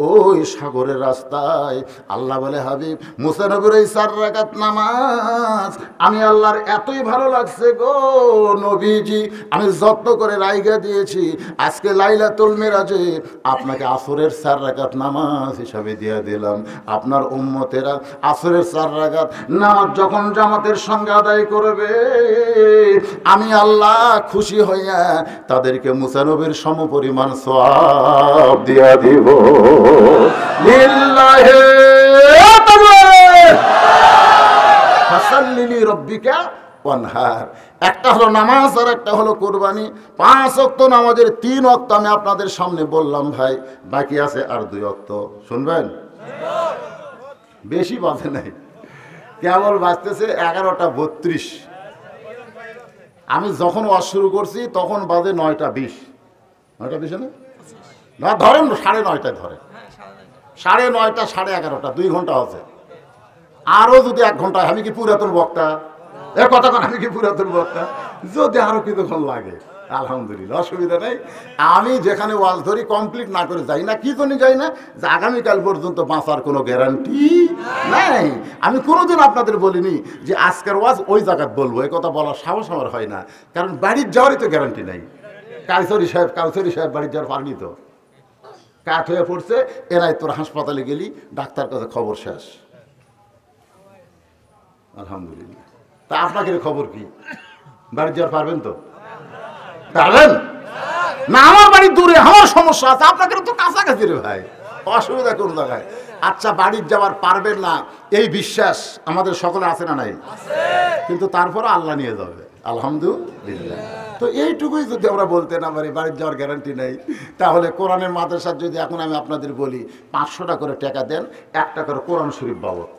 ওই সাগরের রাস্তায়। আল্লাহ বলে, হাবিব, মুসা নবীর এই 4 রাকাত নামাজ আমি আল্লাহর এতই ভালো লাগছে গো নবীজি, আমি যত্ন করে রাইগা দিয়েছি। আজকে লাইলাতুল মিরাজে আপনাকে আসরের 4 রাকাত নামাজ হিসাবে দিয়ে দিলাম। আপনার উম্মতেরা আসরের 4 রাকাত নামাজ যখন জামাতের সঙ্গে আদায় করবে, আমি আল্লাহ খুশি হইয়া তাদেরকে মুসা নবীর সমপরিমাণ সওয়াব দিয়া দিব। লিল্লাহি ফাসাল্লি রব্বিকা ওয়ানহার। একটা হলো নামাজ আর একটা হলো কুরবানি। 5 ওয়াক্ত নামাজের 3 ওয়াক্ত আমি আপনাদের সামনে বললাম ভাই, বাকি আছে আর 2 ওয়াক্ত। শুনবেন? বেশি বাজে নাই, কেবল বাজতেছে 11:32। আমি যখন ওয়াজ শুরু করছি তখন বাজে 9:20। 9:20 না, ধরেন 9:30 ধরে, 9:30 11:30 2 ঘন্টা আছে। আরো যদি 1 ঘন্টা, আমি কি পুরাতন বক্তা? এ কতক্ষণ আমি কি পুরাতন বক্তা? যদি আরো কিছুক্ষণ লাগে আলহামদুলিল্লাহ, অসুবিধা নেই। আমি যেখানে ওয়াজ ধরি কমপ্লিট না করে যাই না, কি জন্য যাই না, যে আগামীকাল পর্যন্ত বাঁচার কোনো গ্যারান্টি নাই। আমি কোনোদিন আপনাদের বলিনি যে আজকের ওয়াজ ওই জায়গায় বলবো, এই কথা বলার সাহস আমার হয় না, কারণ বাড়ির যাওয়ারই তো গ্যারান্টি নাই। কাউসারি সাহেব বাড়ির যাওয়ার পারনি তো, কাঠ হয়ে পড়ছে, এরাই তোর হাসপাতালে গেলি, ডাক্তার কাছে খবর শেষ। আলহামদুলিল্লাহ। তা আপনাকে খবর কি, বাড়ি যাওয়ার পারবেন তো? পারবেন না? আমার বাড়ি দূরে, আমার সমস্যা আছে, আপনাকে তো কাছাকাছি রে ভাই, অসুবিধা কোন জায়গায়? আচ্ছা, বাড়ির যাওয়ার পারবেন না এই বিশ্বাস আমাদের সকলে আছে না নাই? কিন্তু তারপরে আল্লাহ নিয়ে যাবে, আলহামদুলিল্লাহ। তো এইটুকুই যদি আমরা বলতে না পারি বাড়ির যাওয়ার গ্যারান্টি নেই, তাহলে কোরআনের মাদ্রাসার যদি এখন আমি আপনাদের বলি 500 টাকা করে টাকা দেন, 1 টাকা করে কোরআন শরীফ বাবদ,